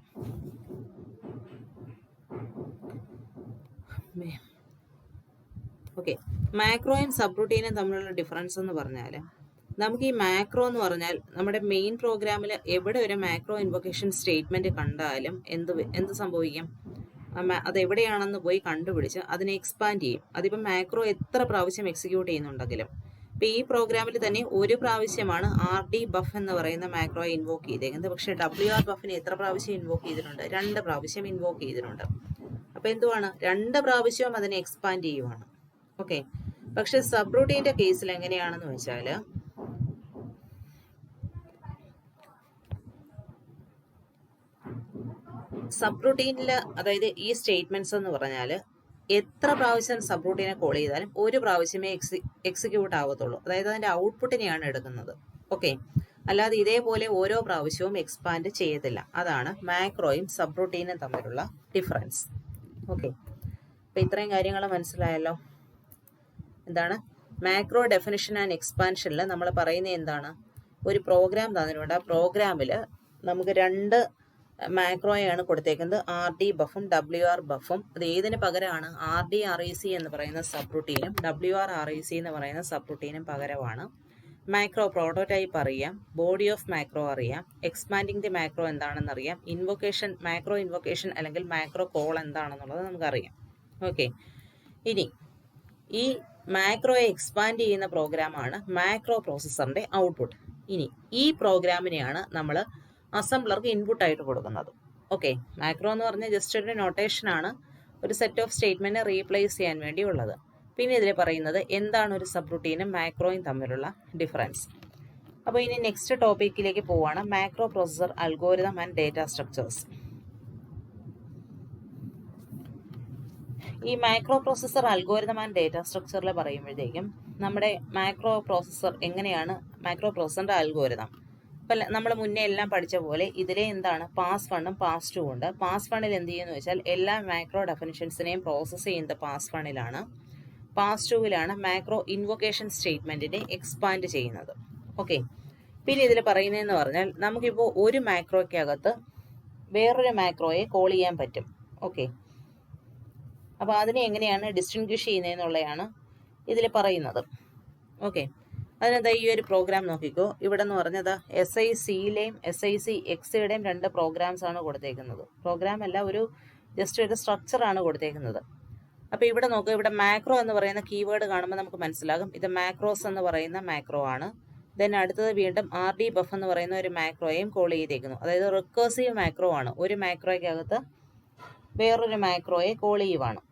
ഓക്കെ, മാക്രോയും സബ് റൂട്ടീനും തമ്മിലുള്ള ഡിഫറൻസ് എന്ന് പറഞ്ഞാൽ, നമുക്ക് ഈ മാക്രോ എന്ന് പറഞ്ഞാൽ നമ്മുടെ മെയിൻ പ്രോഗ്രാമിൽ എവിടെ ഒരു മാക്രോ ഇൻവൊക്കേഷൻ സ്റ്റേറ്റ്മെൻറ്റ് കണ്ടാലും എന്ത് സംഭവിക്കും? അതെവിടെയാണെന്ന് പോയി കണ്ടുപിടിച്ച് അതിനെ എക്സ്പാൻഡ് ചെയ്യും. അതിപ്പോൾ മാക്രോ എത്ര പ്രാവശ്യം എക്സിക്യൂട്ട് ചെയ്യുന്നുണ്ടെങ്കിലും ഇപ്പം ഈ പ്രോഗ്രാമിൽ തന്നെ ഒരു പ്രാവശ്യമാണ് RD ബഫ് എന്ന് പറയുന്ന മാക്രോയെ ഇൻവോക്ക് ചെയ്തേക്കുന്നത്. പക്ഷേ WR ബഫിനെ എത്ര പ്രാവശ്യം ഇൻവോക്ക് ചെയ്തിട്ടുണ്ട്? 2 പ്രാവശ്യം ഇൻവോക്ക് ചെയ്തിട്ടുണ്ട്. അപ്പോൾ എന്തുവാണ്? 2 പ്രാവശ്യവും അതിനെ എക്സ്പാൻഡ് ചെയ്യുവാണ്. ഓക്കെ. പക്ഷെ സബ് റൂട്ടീൻ്റെ കേസിൽ എങ്ങനെയാണെന്ന് വെച്ചാൽ സബ് റൂട്ടീനിൽ, അതായത് ഈ സ്റ്റേറ്റ്മെന്റ്സ് എന്ന് പറഞ്ഞാൽ എത്ര പ്രാവശ്യം സബ് റൂട്ടീനെ കോൾ ചെയ്താലും ഒരു പ്രാവശ്യമേ എക്സിക്യൂട്ട് ആവത്തുള്ളൂ. അതായത് അതിൻ്റെ ഔട്ട്പുട്ടിനെയാണ് എടുക്കുന്നത്. ഓക്കെ. അല്ലാതെ ഇതേപോലെ ഓരോ പ്രാവശ്യവും എക്സ്പാൻഡ് ചെയ്യത്തില്ല. അതാണ് മാക്രോയും സബ് റൂട്ടീനും തമ്മിലുള്ള ഡിഫറൻസ്. ഓക്കെ. അപ്പം ഇത്രയും കാര്യങ്ങൾ മനസ്സിലായല്ലോ. എന്താണ് മാക്രോ ഡെഫിനിഷൻ ആൻഡ് എക്സ്പാൻഷനിൽ നമ്മൾ പറയുന്നത് എന്താണ്? ഒരു പ്രോഗ്രാം തന്നിട്ടുണ്ട്. ആ പ്രോഗ്രാമിൽ നമുക്ക് 2 മാക്രോയാണ് കൊടുത്തേക്കുന്നത്, RD ബഫും WR ബഫും. അത് ഏതിന് പകരമാണ്? RD REC എന്ന് പറയുന്ന സബ് റൂട്ടീനും WR REC എന്ന് പറയുന്ന സബ് റൂട്ടീനും പകരമാണ്. മാക്രോ പ്രോട്ടോടൈപ്പ് അറിയാം, ബോഡി ഓഫ് മാക്രോ അറിയാം, എക്സ്പാൻഡിങ് ദി മാക്രോ എന്താണെന്ന് അറിയാം, ഇൻവൊക്കേഷൻ, മാക്രോ ഇൻവൊക്കേഷൻ അല്ലെങ്കിൽ മാക്രോ കോൾ എന്താണെന്നുള്ളത് നമുക്കറിയാം. ഓക്കെ. ഇനി ഈ മാക്രോയെ എക്സ്പാൻഡ് ചെയ്യുന്ന പ്രോഗ്രാമാണ് മാക്രോ പ്രോസസ്സറിൻ്റെ ഔട്ട്പുട്ട്. ഇനി ഈ പ്രോഗ്രാമിനെയാണ് നമ്മൾ അസംബ്ലർക്ക് ഇൻപുട്ടായിട്ട് കൊടുക്കുന്നത്. ഓക്കെ. മാക്രോ എന്ന് പറഞ്ഞാൽ ജസ്റ്റ് ഒരു നൊട്ടേഷനാണ്, ഒരു സെറ്റ് ഓഫ് സ്റ്റേറ്റ്മെൻറ്റ് റീപ്ലേസ് ചെയ്യാൻ വേണ്ടിയുള്ളത്. പിന്നെ ഇതിൽ പറയുന്നത് എന്താണ് ഒരു സബ് റൂട്ടീനും മാക്രോയും തമ്മിലുള്ള ഡിഫറൻസ്. അപ്പോൾ ഇനി നെക്സ്റ്റ് ടോപ്പിക്കിലേക്ക് പോവുകയാണ്, macro processor algorithm and data structures. ഈ macro processor algorithm and data സ്ട്രക്ചറിൽ പറയുമ്പോഴത്തേക്കും നമ്മുടെ മാക്രോ പ്രോസസ്സർ എങ്ങനെയാണ്, മാക്രോ പ്രോസസ്സറിൻ്റെ അൽഗോരിതം. അപ്പം നമ്മൾ മുന്നേ എല്ലാം പഠിച്ച പോലെ ഇതിലെ എന്താണ് പാസ് 1ഉം പാസ് 2 ഉണ്ട്. പാസ് 1ൽ എന്ത് ചെയ്യുമെന്ന് വെച്ചാൽ എല്ലാ മാക്രോ ഡെഫിനിഷൻസിനെയും പ്രോസസ്സ് ചെയ്യുന്നത് പാസ് 1ലാണ്. പാസ് 2വിലാണ് മാക്രോ ഇൻവൊക്കേഷൻ സ്റ്റേറ്റ്മെൻറ്റിനെ എക്സ്പാൻഡ് ചെയ്യുന്നത്. ഓക്കെ. പിന്നെ ഇതിൽ പറയുന്നതെന്ന് പറഞ്ഞാൽ നമുക്കിപ്പോൾ ഒരു മാക്രോയ്ക്കകത്ത് വേറൊരു മാക്രോയെ കോൾ ചെയ്യാൻ പറ്റും. ഓക്കെ. അപ്പോൾ അതിനെ എങ്ങനെയാണ് ഡിസ്റ്റിങ്വിഷ് ചെയ്യുന്നതെന്നുള്ളതാണ് ഇതിൽ പറയുന്നത്. ഓക്കെ. അതിനെന്താ ഈ ഒരു പ്രോഗ്രാം നോക്കിക്കോ. ഇവിടെ എന്ന് പറഞ്ഞത് SICയിലെയും SICXയുടെയും 2 പ്രോഗ്രാംസ് ആണ് കൊടുത്തേക്കുന്നത്. പ്രോഗ്രാം അല്ല, ഒരു ജസ്റ്റ് ഒരു സ്ട്രക്ചറാണ് കൊടുത്തേക്കുന്നത്. അപ്പോൾ ഇവിടെ നോക്കുക, ഇവിടെ മാക്രോ എന്ന് പറയുന്ന കീവേഡ് കാണുമ്പോൾ നമുക്ക് മനസ്സിലാകും ഇത് മാക്രോസ് എന്ന് പറയുന്ന മാക്രോ ആണ്. ദെൻ അടുത്തത് വീണ്ടും RD ബഫ് എന്ന് പറയുന്ന ഒരു മാക്രോയെയും കോൾ ചെയ്തേക്കുന്നു. അതായത് റിക്കേഴ്സീവ് മാക്രോ ആണ്. ഒരു മാക്രോയ്ക്കകത്ത് വേറൊരു മാക്രോയെ കോൾ ചെയ്യുവാണ്.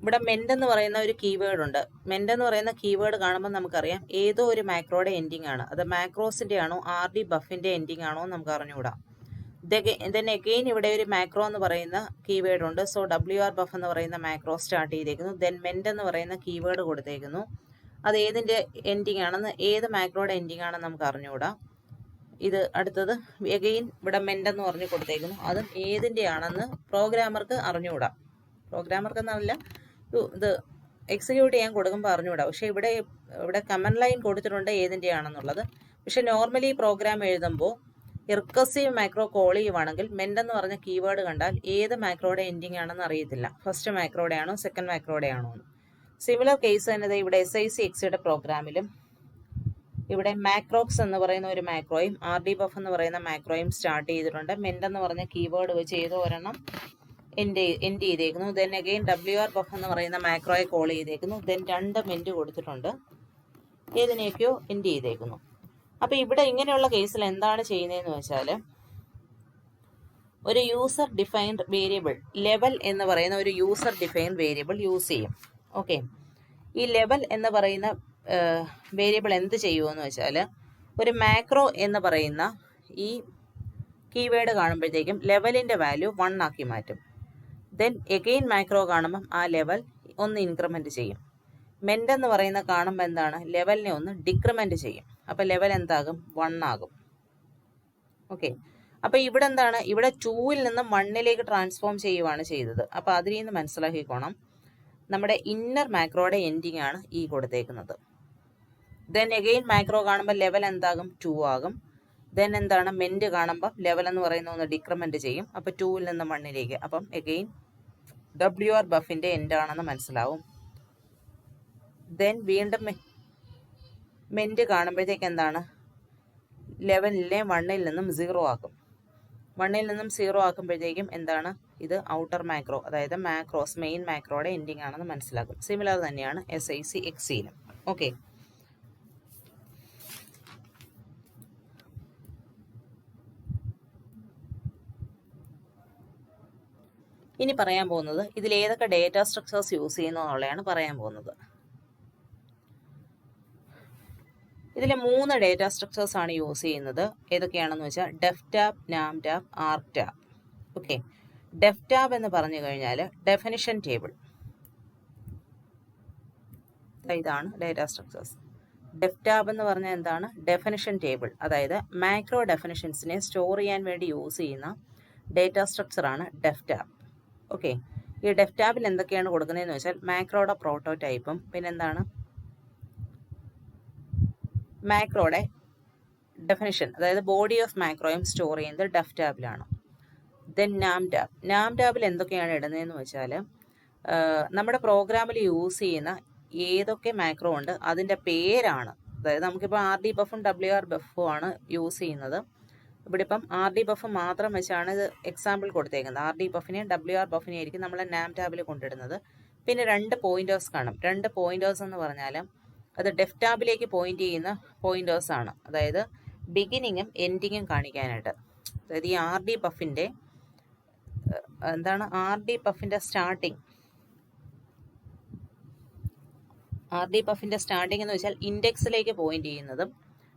ഇവിടെ മെൻഡ് എന്ന് പറയുന്ന ഒരു കീവേഡ് ഉണ്ട്. മെൻഡ് എന്ന് പറയുന്ന കീവേഡ് കാണുമ്പോൾ നമുക്കറിയാം ഏതോ ഒരു മാക്രോയുടെ എൻഡിങ് ആണ്. അത് മാക്രോസിൻ്റെ ആണോ RD ബഫിൻ്റെ എൻഡിങ് ആണോ നമുക്ക് അറിഞ്ഞുകൂടാ. ദെൻ എഗെയിൻ ഇവിടെ ഒരു മാക്രോ എന്ന് പറയുന്ന കീവേഡ് ഉണ്ട്. സോ WR ബഫ് എന്ന് പറയുന്ന മാക്രോ സ്റ്റാർട്ട് ചെയ്തേക്കുന്നു. ദെൻ മെൻഡ് എന്ന് പറയുന്ന കീവേഡ് കൊടുത്തേക്കുന്നു. അത് ഏതിൻ്റെ എൻഡിങ് ആണെന്ന്, ഏത് മാക്രോയുടെ എൻഡിങ് ആണെന്ന് നമുക്ക് അറിഞ്ഞുകൂടാ. ഇത് അടുത്തത് എഗെയിൻ ഇവിടെ മെൻഡ് എന്ന് പറഞ്ഞ് കൊടുത്തേക്കുന്നു. അതും ഏതിൻ്റെ ആണെന്ന് പ്രോഗ്രാമർക്ക് അറിഞ്ഞുകൂടാ. പ്രോഗ്രാമർക്ക് എന്നല്ല, ഇത് എക്സിക്യൂട്ട് ചെയ്യാൻ കൊടുക്കുമ്പോൾ അറിഞ്ഞുകൂടാ. പക്ഷേ ഇവിടെ കമൻഡ് ലൈൻ കൊടുത്തിട്ടുണ്ട് ഏതിൻ്റെ ആണെന്നുള്ളത്. പക്ഷേ നോർമലി പ്രോഗ്രാം എഴുതുമ്പോൾ റിക്കർസീവ് മാക്രോ കോൾ ചെയ്യുവാണെങ്കിൽ മെൻഡ് എന്ന് പറഞ്ഞ കീവേഡ് കണ്ടാൽ ഏത് മാക്രോയുടെ എൻഡിങ് ആണെന്ന് അറിയത്തില്ല. ഫസ്റ്റ് മാക്രോയുടെ ആണോ സെക്കൻഡ് മാക്രോയുടെ ആണോ എന്ന്. സിമിലർ കേസ് തന്നെ ഇവിടെ SICXയുടെ പ്രോഗ്രാമിലും ഇവിടെ മാക്രോക്സ് എന്ന് പറയുന്ന ഒരു മാക്രോയും RD ബഫ് എന്ന് പറയുന്ന മാക്രോയും സ്റ്റാർട്ട് ചെയ്തിട്ടുണ്ട്. മെൻഡ് എന്ന് പറഞ്ഞ കീവേഡ് വെച്ച് ഏതോ ഒരെണ്ണം എൻഡ് ചെയ്തേക്കുന്നു. ദെൻ അഗെയിൻ WR ബഫ് എന്ന് പറയുന്ന മാക്രോയെ കോൾ ചെയ്തേക്കുന്നു. ദെൻ 2 മെൻഡ് കൊടുത്തിട്ടുണ്ട്, ഏതിനെയൊക്കെയോ എൻഡ് ചെയ്തേക്കുന്നു. അപ്പോൾ ഇവിടെ ഇങ്ങനെയുള്ള കേസിൽ എന്താണ് ചെയ്യുന്നതെന്ന് വെച്ചാൽ ഒരു യൂസർ ഡിഫൈൻഡ് വേരിയബിൾ ലെവൽ എന്ന് പറയുന്ന ഒരു യൂസർ ഡിഫൈൻഡ് വേരിയബിൾ യൂസ് ചെയ്യും. ഓക്കെ. ഈ ലെവൽ എന്ന് പറയുന്ന വേരിയബിൾ എന്ത് ചെയ്യുമെന്ന് വെച്ചാൽ ഒരു മാക്രോ എന്ന് പറയുന്ന ഈ കീവേഡ് കാണുമ്പോഴത്തേക്കും ലെവലിൻ്റെ വാല്യൂ 1 ആക്കി മാറ്റും. ദെൻ എഗെയിൻ മാക്രോ കാണുമ്പം ആ ലെവൽ ഒന്ന് ഇൻക്രിമെൻറ്റ് ചെയ്യും. മെൻഡ് എന്ന് പറയുന്ന കാണുമ്പോൾ എന്താണ്, ലെവലിനെ ഒന്ന് ഡിക്രിമെൻറ്റ് ചെയ്യും. അപ്പോൾ ലെവൽ എന്താകും, 1 ആകും. ഓക്കെ. അപ്പോൾ ഇവിടെ എന്താണ്, ഇവിടെ 2ൽ നിന്നും 1ലേക്ക് ട്രാൻസ്ഫോം ചെയ്യുവാണ് ചെയ്തത്. അപ്പോൾ അതിൽ നിന്ന് മനസ്സിലാക്കിക്കോണം നമ്മുടെ ഇന്നർ മാക്രോയുടെ എൻഡിങ് ആണ് ഈ കൊടുത്തേക്കുന്നത്. ദെൻ എഗെയിൻ മാക്രോ കാണുമ്പോൾ ലെവൽ എന്താകും, 2 ആകും. ദെൻ എന്താണ്, മെൻഡ് കാണുമ്പോൾ ലെവൽ എന്ന് പറയുന്ന ഒന്ന് ഡിക്രിമെൻറ്റ് ചെയ്യും. അപ്പോൾ 2ൽ നിന്ന് 1ലേക്ക്. അപ്പം എഗെയിൻ WR ബഫിൻ്റെ എൻഡ് ആണെന്ന് മനസ്സിലാവും. ദെൻ വീണ്ടും മെൻഡ് കാണുമ്പോഴത്തേക്ക് എന്താണ്, ലെവലിലെ 1ൽ നിന്നും 0 ആക്കും. 1ൽ നിന്നും 0 ആക്കുമ്പോഴത്തേക്കും എന്താണ്, ഇത് ഔട്ടർ മാക്രോ, അതായത് മാക്രോസ് മെയിൻ മാക്രോയുടെ എൻഡിങ് ആണെന്ന് മനസ്സിലാക്കും. സിമിലർ തന്നെയാണ് SIC XCയിലും. ഓക്കെ, ഇനി പറയാൻ പോകുന്നത് ഇതിൽ ഏതൊക്കെ ഡേറ്റ സ്ട്രക്ചേഴ്സ് യൂസ് ചെയ്യുന്നു എന്നുള്ളതാണ് പറയാൻ പോകുന്നത്. ഇതിൽ 3 ഡേറ്റ സ്ട്രക്ചേഴ്സ് ആണ് യൂസ് ചെയ്യുന്നത്. ഏതൊക്കെയാണെന്ന് വെച്ചാൽ ഡെഫ്ടാബ്, നാംടാബ്, ആർക്ടാബ്. ഓക്കെ, ഡെഫ്ടാബ് എന്ന് പറഞ്ഞു കഴിഞ്ഞാൽ ഡെഫിനിഷൻ ടേബിൾ. ഇതാണ് ഡേറ്റ സ്ട്രക്ചേഴ്സ്. ഡെഫ്ടാബ് എന്ന് പറഞ്ഞാൽ എന്താണ്? ഡെഫിനിഷൻ ടേബിൾ, അതായത് മാക്രോ ഡെഫിനിഷൻസിനെ സ്റ്റോർ ചെയ്യാൻ വേണ്ടി യൂസ് ചെയ്യുന്ന ഡേറ്റ സ്ട്രക്ചറാണ് ഡെഫ്ടാബ്. ഓക്കെ, ഈ ഡെഫ്ടാബിൽ എന്തൊക്കെയാണ് കൊടുക്കുന്നതെന്ന് വെച്ചാൽ മാക്രോയുടെ പ്രോട്ടോടൈപ്പും പിന്നെന്താണ് മാക്രോയുടെ ഡെഫിനിഷൻ, അതായത് ബോഡി ഓഫ് മാക്രോയും സ്റ്റോർ ചെയ്യുന്നത് ഡെഫ്ടാബിലാണ്. ദെൻ നാംടാബിൽ എന്തൊക്കെയാണ് ഇടുന്നതെന്ന് വെച്ചാൽ നമ്മുടെ പ്രോഗ്രാമിൽ യൂസ് ചെയ്യുന്ന ഏതൊക്കെ മാക്രോ ഉണ്ട് അതിൻ്റെ പേരാണ്. അതായത് നമുക്കിപ്പോൾ RDBuf WRBuf ആണ് യൂസ് ചെയ്യുന്നത്. ഇവിടെ ഇപ്പം RDBuf മാത്രം വെച്ചാണ് ഇത് എക്സാമ്പിൾ കൊടുത്തേക്കുന്നത്. RDBufനെയും WRBufനെയും ആയിരിക്കും നമ്മൾ നാംടാബിൽ കൊണ്ടിടുന്നത്. പിന്നെ 2 പോയിന്റേഴ്സ് കാണും. 2 പോയിന്റേഴ്സ് എന്ന് പറഞ്ഞാൽ അത് ഡെഫ്ടാബിലേക്ക് പോയിന്റ് ചെയ്യുന്ന പോയിന്റേഴ്സ് ആണ്, അതായത് ബിഗിനിങ്ങും എൻഡിങ്ങും കാണിക്കാനായിട്ട്. അതായത് ഈ RDBufന്റെ സ്റ്റാർട്ടിംഗ് എന്ന് വെച്ചാൽ ഇൻഡെക്സിലേക്ക് പോയിന്റ് ചെയ്യുന്നതും,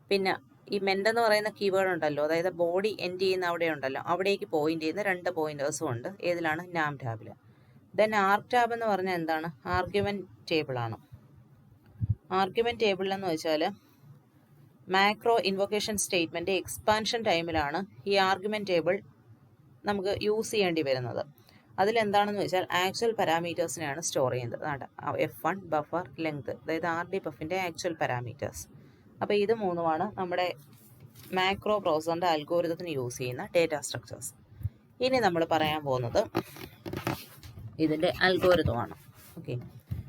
പിന്നെ ഈ മെൻഡ് എന്ന് പറയുന്ന കീവേഡ് ഉണ്ടല്ലോ, അതായത് ബോഡി എൻഡ് ചെയ്യുന്ന അവിടെ ഉണ്ടല്ലോ, അവിടേക്ക് പോയിന്റ് ചെയ്യുന്ന 2 പോയിന്റേഴ്സും ഉണ്ട്. ഏതിലാണ്? നാംടാബിൽ. ദെൻ ആർക്ടാബ് എന്ന് പറഞ്ഞാൽ എന്താണ്? ആർഗ്യുമെന്റ് ടേബിൾ ആണ്. ആർഗ്യുമെന്റ് ടേബിൾ എന്ന് വെച്ചാൽ മാക്രോ ഇൻവൊക്കേഷൻ സ്റ്റേറ്റ്മെന്റ് എക്സ്പാൻഷൻ ടൈമിലാണ് ഈ ആർഗ്യുമെന്റ് ടേബിൾ നമുക്ക് യൂസ് ചെയ്യേണ്ടി വരുന്നത്. അതിലെന്താണെന്ന് വെച്ചാൽ ആക്ച്വൽ പാരാമീറ്റേഴ്സിനെയാണ് സ്റ്റോർ ചെയ്യുന്നത്. F1 ബഫർ ലെങ്ത്, അതായത് RDBufന്റെ ആക്ച്വൽ പാരാമീറ്റേഴ്സ്. അപ്പോൾ ഇത് 3 നമ്മുടെ മാക്രോ പ്രോസസറിൻ്റെ അൽഗോരിതത്തിന് യൂസ് ചെയ്യുന്ന ഡേറ്റ സ്ട്രക്ചേഴ്സ്. ഇനി നമ്മൾ പറയാൻ പോകുന്നത് ഇതിൻ്റെ അൽഗോരിതമാണ്. ഓക്കെ,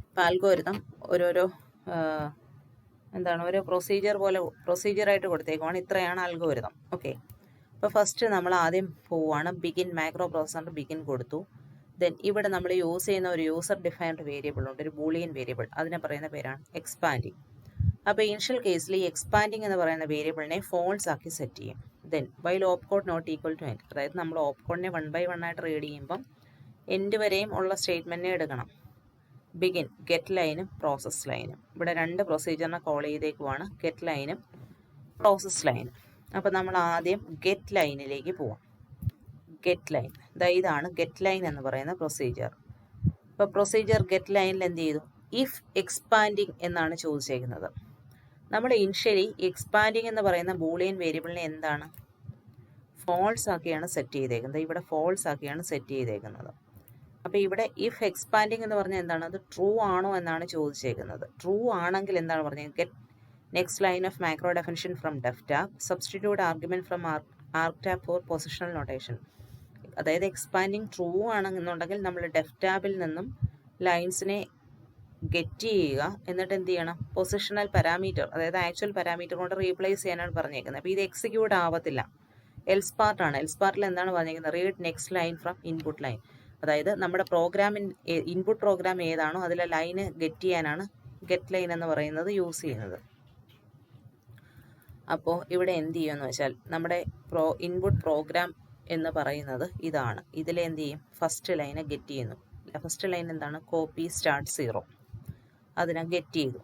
അപ്പോൾ അൽഗോരിതം ഓരോ ഓരോ പ്രൊസീജിയറായിട്ട് കൊടുത്തേക്കുവാണ്. ഇത്രയാണ് അൽഗോരിതം. ഓക്കെ, അപ്പോൾ ഫസ്റ്റ് നമ്മൾ ആദ്യം പോവുകയാണ്. ബിഗിൻ, മാക്രോ പ്രോസസറിൻ്റെ ബിഗിൻ കൊടുത്തു. ദെൻ ഇവിടെ നമ്മൾ യൂസ് ചെയ്യുന്ന ഒരു യൂസർ ഡിഫൈൻഡ് വേരിയബിൾ ഉണ്ട്, ഒരു ബൂളിയൻ വേരിയബിൾ. അതിനെ പറയുന്ന പേരാണ് എക്സ്പാൻഡിങ്. അപ്പോൾ ഇനിഷ്യൽ കേസിൽ ഈ എക്സ്പാൻഡിങ് എന്ന് പറയുന്ന വേരിയബിളിനെ ഫോൾസ് ആക്കി സെറ്റ് ചെയ്യും. Then while opcode not equal to end, അതായത് നമ്മൾ ഓപ്കോഡിനെ 1 by 1 ആയിട്ട് റീഡ് ചെയ്യുമ്പം എൻഡ് വരെയും ഉള്ള സ്റ്റേറ്റ്മെൻറ്റിനെ എടുക്കണം. ബിഗിൻ, ഗെറ്റ് ലൈനും പ്രോസസ് ലൈനും. ഇവിടെ 2 പ്രൊസീജിയറിനെ കോൾ ചെയ്തേക്കുവാണ്, ഗെറ്റ് ലൈനും പ്രോസസ് ലൈനും. അപ്പോൾ നമ്മൾ ആദ്യം ഗെറ്റ് ലൈനിലേക്ക് പോവാം. ഗെറ്റ് ലൈൻ, ഇതാണ് ഗെറ്റ് ലൈൻ എന്ന് പറയുന്ന പ്രൊസീജിയർ. ഇപ്പോൾ പ്രൊസീജിയർ ഗെറ്റ് ലൈനിൽ എന്ത് ചെയ്തു? ഇഫ് എക്സ്പാൻഡിങ് എന്നാണ് ചോദിച്ചേക്കുന്നത്. നമ്മൾ ഇനിഷ്യലി എക്സ്പാൻഡിങ് എന്ന് പറയുന്ന ബൂളിയൻ വേരിയബിളിനെ എന്താണ്? ഫോൾസ് ആക്കിയാണ് സെറ്റ് ചെയ്തേക്കുന്നത്. ഇവിടെ ഫോൾസ് ആക്കിയാണ് സെറ്റ് ചെയ്തേക്കുന്നത്. അപ്പോൾ ഇവിടെ ഇഫ് എക്സ്പാൻഡിങ് എന്ന് പറഞ്ഞാൽ എന്താണ്? അത് ട്രൂ ആണോ എന്നാണ് ചോദിച്ചേക്കുന്നത്. ട്രൂ ആണെങ്കിൽ എന്താണ് പറഞ്ഞത്? Get next line of macro definition from deftab, substitute argument from argtab for positional notation. അതായത് എക്സ്പാൻഡിങ് ട്രൂ ആണെന്നുണ്ടെങ്കിൽ നമ്മൾ ഡെഫ്ടാബിൽ നിന്നും ലൈൻസിനെ ഗെറ്റ് ചെയ്യുക, എന്നിട്ട് എന്ത് ചെയ്യണം? പൊസിഷണൽ പാരാമീറ്റർ, അതായത് ആക്ച്വൽ പാരാമീറ്റർ കൊണ്ട് റീപ്ലേസ് ചെയ്യാനാണ് പറഞ്ഞേക്കുന്നത്. അപ്പോൾ ഇത് എക്സിക്യൂട്ട് ആവത്തില്ല, എൽസ് പാർട്ടാണ്. എൽസ് പാർട്ടിൽ എന്താണ് പറഞ്ഞേക്കുന്നത്? Read next line from input line. അതായത് നമ്മുടെ ഇൻപുട്ട് പ്രോഗ്രാം ഏതാണോ അതിലെ ലൈന് ഗെറ്റ് ചെയ്യാനാണ് ഗെറ്റ് ലൈൻ എന്ന് പറയുന്നത് യൂസ് ചെയ്യുന്നത്. അപ്പോൾ ഇവിടെ എന്ത് ചെയ്യുമെന്ന് വെച്ചാൽ നമ്മുടെ ഇൻപുട്ട് പ്രോഗ്രാം എന്ന് പറയുന്നത് ഇതാണ്. ഇതിൽ എന്ത് ചെയ്യും? ഫസ്റ്റ് ലൈനെ ഗെറ്റ് ചെയ്യുന്നു. ഫസ്റ്റ് ലൈൻ എന്താണ്? കോപ്പി സ്റ്റാർട്ട് 0, അതിനെ ഗെറ്റ് ചെയ്തു.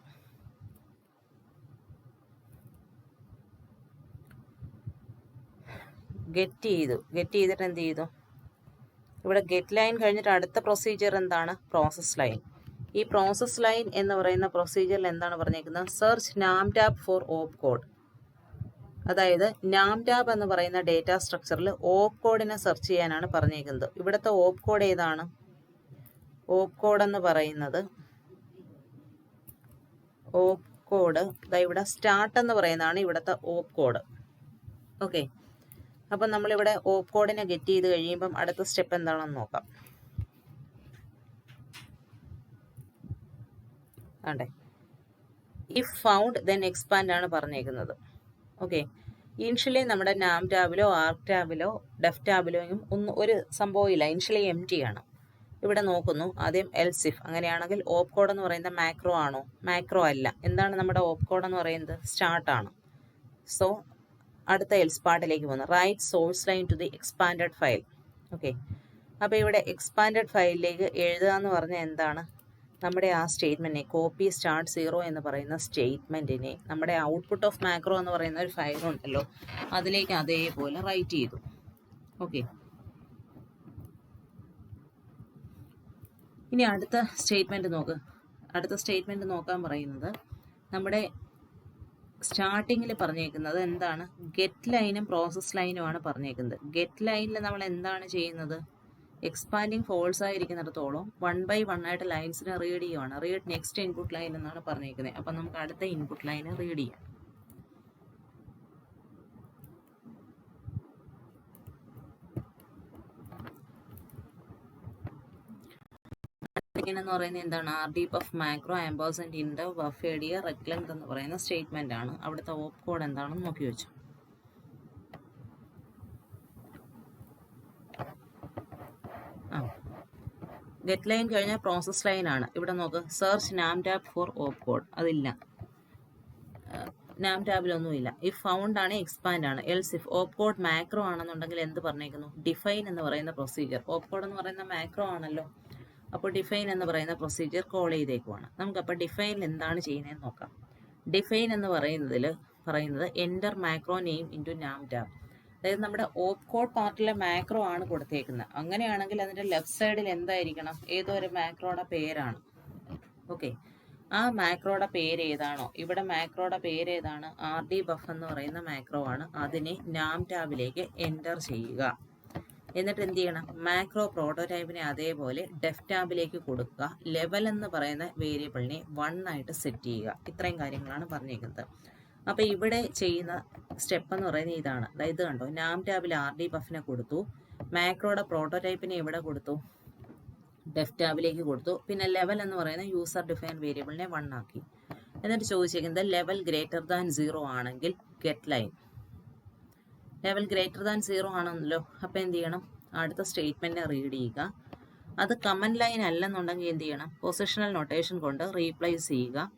ഗെറ്റ് ചെയ്തിട്ട് എന്ത് ചെയ്തു? ഇവിടെ ഗെറ്റ് ലൈൻ കഴിഞ്ഞിട്ട് അടുത്ത പ്രൊസീജിയർ എന്താണ്? Process line. ഈ പ്രോസസ് ലൈൻ എന്ന് പറയുന്ന പ്രൊസീജിയറിൽ എന്താണ് പറഞ്ഞേക്കുന്നത്? സെർച്ച് നാംടാബ് ഫോർ ഓപ്പ് കോഡ്. അതായത് നാംടാബ് എന്ന് പറയുന്ന ഡേറ്റ സ്ട്രക്ചറിൽ ഓപ്പ് കോഡിനെ സെർച്ച് ചെയ്യാനാണ് പറഞ്ഞേക്കുന്നത്. ഇവിടുത്തെ ഓപ്പ് കോഡ് ഏതാണ്? ഓപ്പ് കോഡ് എന്ന് പറയുന്നത് ഇവിടെ സ്റ്റാർട്ട് എന്ന് പറയുന്നതാണ് ഇവിടുത്തെ ഓപ്പ് കോഡ്. ഓക്കെ, അപ്പം നമ്മളിവിടെ ഓപ്പ് കോഡിനെ ഗെറ്റ് ചെയ്ത് കഴിയുമ്പം അടുത്ത സ്റ്റെപ്പ് എന്താണെന്ന് നോക്കാം. ആണ്ടേ, ഇഫ് ഫൗണ്ട് ദെൻ എക്സ്പാൻഡ് ആണ് പറഞ്ഞേക്കുന്നത്. ഓക്കെ, ഇനിഷ്യലി നമ്മുടെ നാം ടാബിലോ ആർക്ക് ടാബിലോ ഡെഫ് ടാബിലോയും ഒരു സംഭവമില്ല, ഇനിഷ്യലി എം ടി ആണ്. ഇവിടെ നോക്കുന്നു ആദ്യം എൽസ് ഇഫ്, അങ്ങനെയാണെങ്കിൽ ഓപ്പ് കോഡ് എന്ന് പറയുന്നത് മാക്രോ ആണോ? മാക്രോ അല്ല. എന്താണ് നമ്മുടെ ഓപ്പ് കോഡ് എന്ന് പറയുന്നത്? സ്റ്റാർട്ടാണ്. സോ അടുത്ത എൽസ് പാർട്ടിലേക്ക് പോകുന്നു. Write source line to the expanded file. Okay, അപ്പോൾ ഇവിടെ എക്സ്പാൻഡഡ് ഫയലിലേക്ക് എഴുതുക എന്ന് പറഞ്ഞാൽ എന്താണ്? നമ്മുടെ ആ സ്റ്റേറ്റ്മെൻറ്റിനെ കോപ്പി സ്റ്റാർട്ട് 0 എന്ന് പറയുന്ന സ്റ്റേറ്റ്മെൻറ്റിനെ നമ്മുടെ ഔട്ട്പുട്ട് ഓഫ് മാക്രോ എന്ന് പറയുന്ന ഒരു ഫയലുണ്ടല്ലോ അതിലേക്ക് അതേപോലെ റൈറ്റ് ചെയ്തു. ഓക്കെ, ഇനി അടുത്ത സ്റ്റേറ്റ്മെൻറ്റ് നോക്ക്. അടുത്ത സ്റ്റേറ്റ്മെൻറ്റ് നോക്കാൻ പറയുന്നത് നമ്മുടെ സ്റ്റാർട്ടിങ്ങിൽ പറഞ്ഞേക്കുന്നത് എന്താണ്? ഗെറ്റ് ലൈനും പ്രോസസ് ലൈനുമാണ് പറഞ്ഞേക്കുന്നത്. ഗെറ്റ് ലൈനിൽ നമ്മൾ എന്താണ് ചെയ്യുന്നത്? എക്സ്പാൻഡിങ് ഫോൾസ് ആയിരിക്കുന്നിടത്തോളം 1 by 1 ആയിട്ട് ലൈൻസിനെ റീഡ് ചെയ്യുവാണ്. റീഡ് നെക്സ്റ്റ് ഇൻപുട്ട് ലൈൻ എന്നാണ് പറഞ്ഞേക്കുന്നത്. അപ്പം നമുക്ക് അടുത്ത ഇൻപുട്ട് ലൈനെ റീഡ് ചെയ്യാം. എന്ന് പറയുന്നത് എന്താണ്? R D buff macro ampersand ഇൻഡർ ബഫേഡിയ റെക്ലൻത് എന്ന് പറയുന്ന സ്റ്റേറ്റ്മെന്റ് ആണ്. അവിടുത്തെ ഓപ്പ് കോഡ് എന്താണെന്ന് നോക്കി വെച്ചു. ഗെറ്റ് ലൈൻ കഴിഞ്ഞാൽ പ്രോസസ് ലൈൻ ആണ്. ഇവിടെ നോക്ക്, സെർച്ച് നാം ടാബ് ഫോർ ഓപ്പ് കോഡ്, അതില്ല. നാം ടാബിലൊന്നുമില്ല. ഇഫ് ഫൗണ്ട് ആണ് എക്സ്പാൻഡ് ആണ്. Else if op code macro ആണെന്നുണ്ടെങ്കിൽ എന്ത് പറഞ്ഞേക്കുന്നു? ഡിഫൈൻ എന്ന് പറയുന്ന പ്രൊസീജിയർ. ഓപ്പ് കോഡ് എന്ന് പറയുന്ന മാക്രോ ആണല്ലോ, അപ്പോൾ ഡിഫൈൻ എന്ന് പറയുന്ന പ്രൊസീജിയർ കോൾ ചെയ്തേക്കുവാണ്. നമുക്കപ്പോൾ ഡിഫൈനിൽ എന്താണ് ചെയ്യുന്നതെന്ന് നോക്കാം. ഡിഫൈൻ എന്ന് പറയുന്നത് എൻ്റർ മാക്രോ നെയിം ഇൻറ്റു നാം ടാബ്. അതായത് നമ്മുടെ ഓപ്പ് കോഡ് പാർട്ടിലെ മാക്രോ ആണ് കൊടുത്തേക്കുന്നത്. അങ്ങനെയാണെങ്കിൽ അതിൻ്റെ ലെഫ്റ്റ് സൈഡിൽ എന്തായിരിക്കണം? ഏതോ ഒരു മാക്രോയുടെ പേരാണ്. ഓക്കെ, ആ മാക്രോയുടെ പേര് ഏതാണോ? ഇവിടെ മാക്രോയുടെ പേര് ഏതാണ്? ആർ ഡി ബഫ് എന്ന് പറയുന്ന മാക്രോ ആണ്. അതിനെ നാം ടാബിലേക്ക് എൻ്റർ ചെയ്യുക. എന്നിട്ട് എന്ത് ചെയ്യണം? മാക്രോ പ്രോട്ടോടൈപ്പിനെ അതേപോലെ ഡെഫ് ടാബിലേക്ക് കൊടുക്കുക. ലെവൽ എന്ന് പറയുന്ന വേരിയബിളിനെ 1 ആയിട്ട് സെറ്റ് ചെയ്യുക. ഇത്രയും കാര്യങ്ങളാണ് പറഞ്ഞിരിക്കുന്നത്. അപ്പോൾ ഇവിടെ ചെയ്യുന്ന സ്റ്റെപ്പ് എന്ന് പറയുന്നത് ഇതാണ്. അതായത് കണ്ടോ, നാം ടാബിൽ ആർ ഡി ബഫിനെ കൊടുത്തു, മാക്രോയുടെ പ്രോട്ടോടൈപ്പിനെ എവിടെ കൊടുത്തു? ഡെഫ് ടാബിലേക്ക് കൊടുത്തു. പിന്നെ ലെവൽ എന്ന് പറയുന്ന യൂസർ ഡിഫൈൻ വേരിയബിളിനെ 1 ആക്കി. എന്നിട്ട് ചോദിച്ചിരിക്കുന്നത് ലെവൽ ഗ്രേറ്റർ ദാൻ 0 ആണെങ്കിൽ get line. Level greater than 0 ആണെന്നല്ലോ. അപ്പോൾ എന്ത് ചെയ്യണം? അടുത്ത സ്റ്റേറ്റ്മെൻറ്റ് റീഡ് ചെയ്യുക. അത് കമൻറ്റ് ലൈൻ അല്ലെന്നുണ്ടെങ്കിൽ എന്ത് ചെയ്യണം? പൊസിഷണൽ നൊട്ടേഷൻ കൊണ്ട് റീപ്ലേസ് ചെയ്യുക.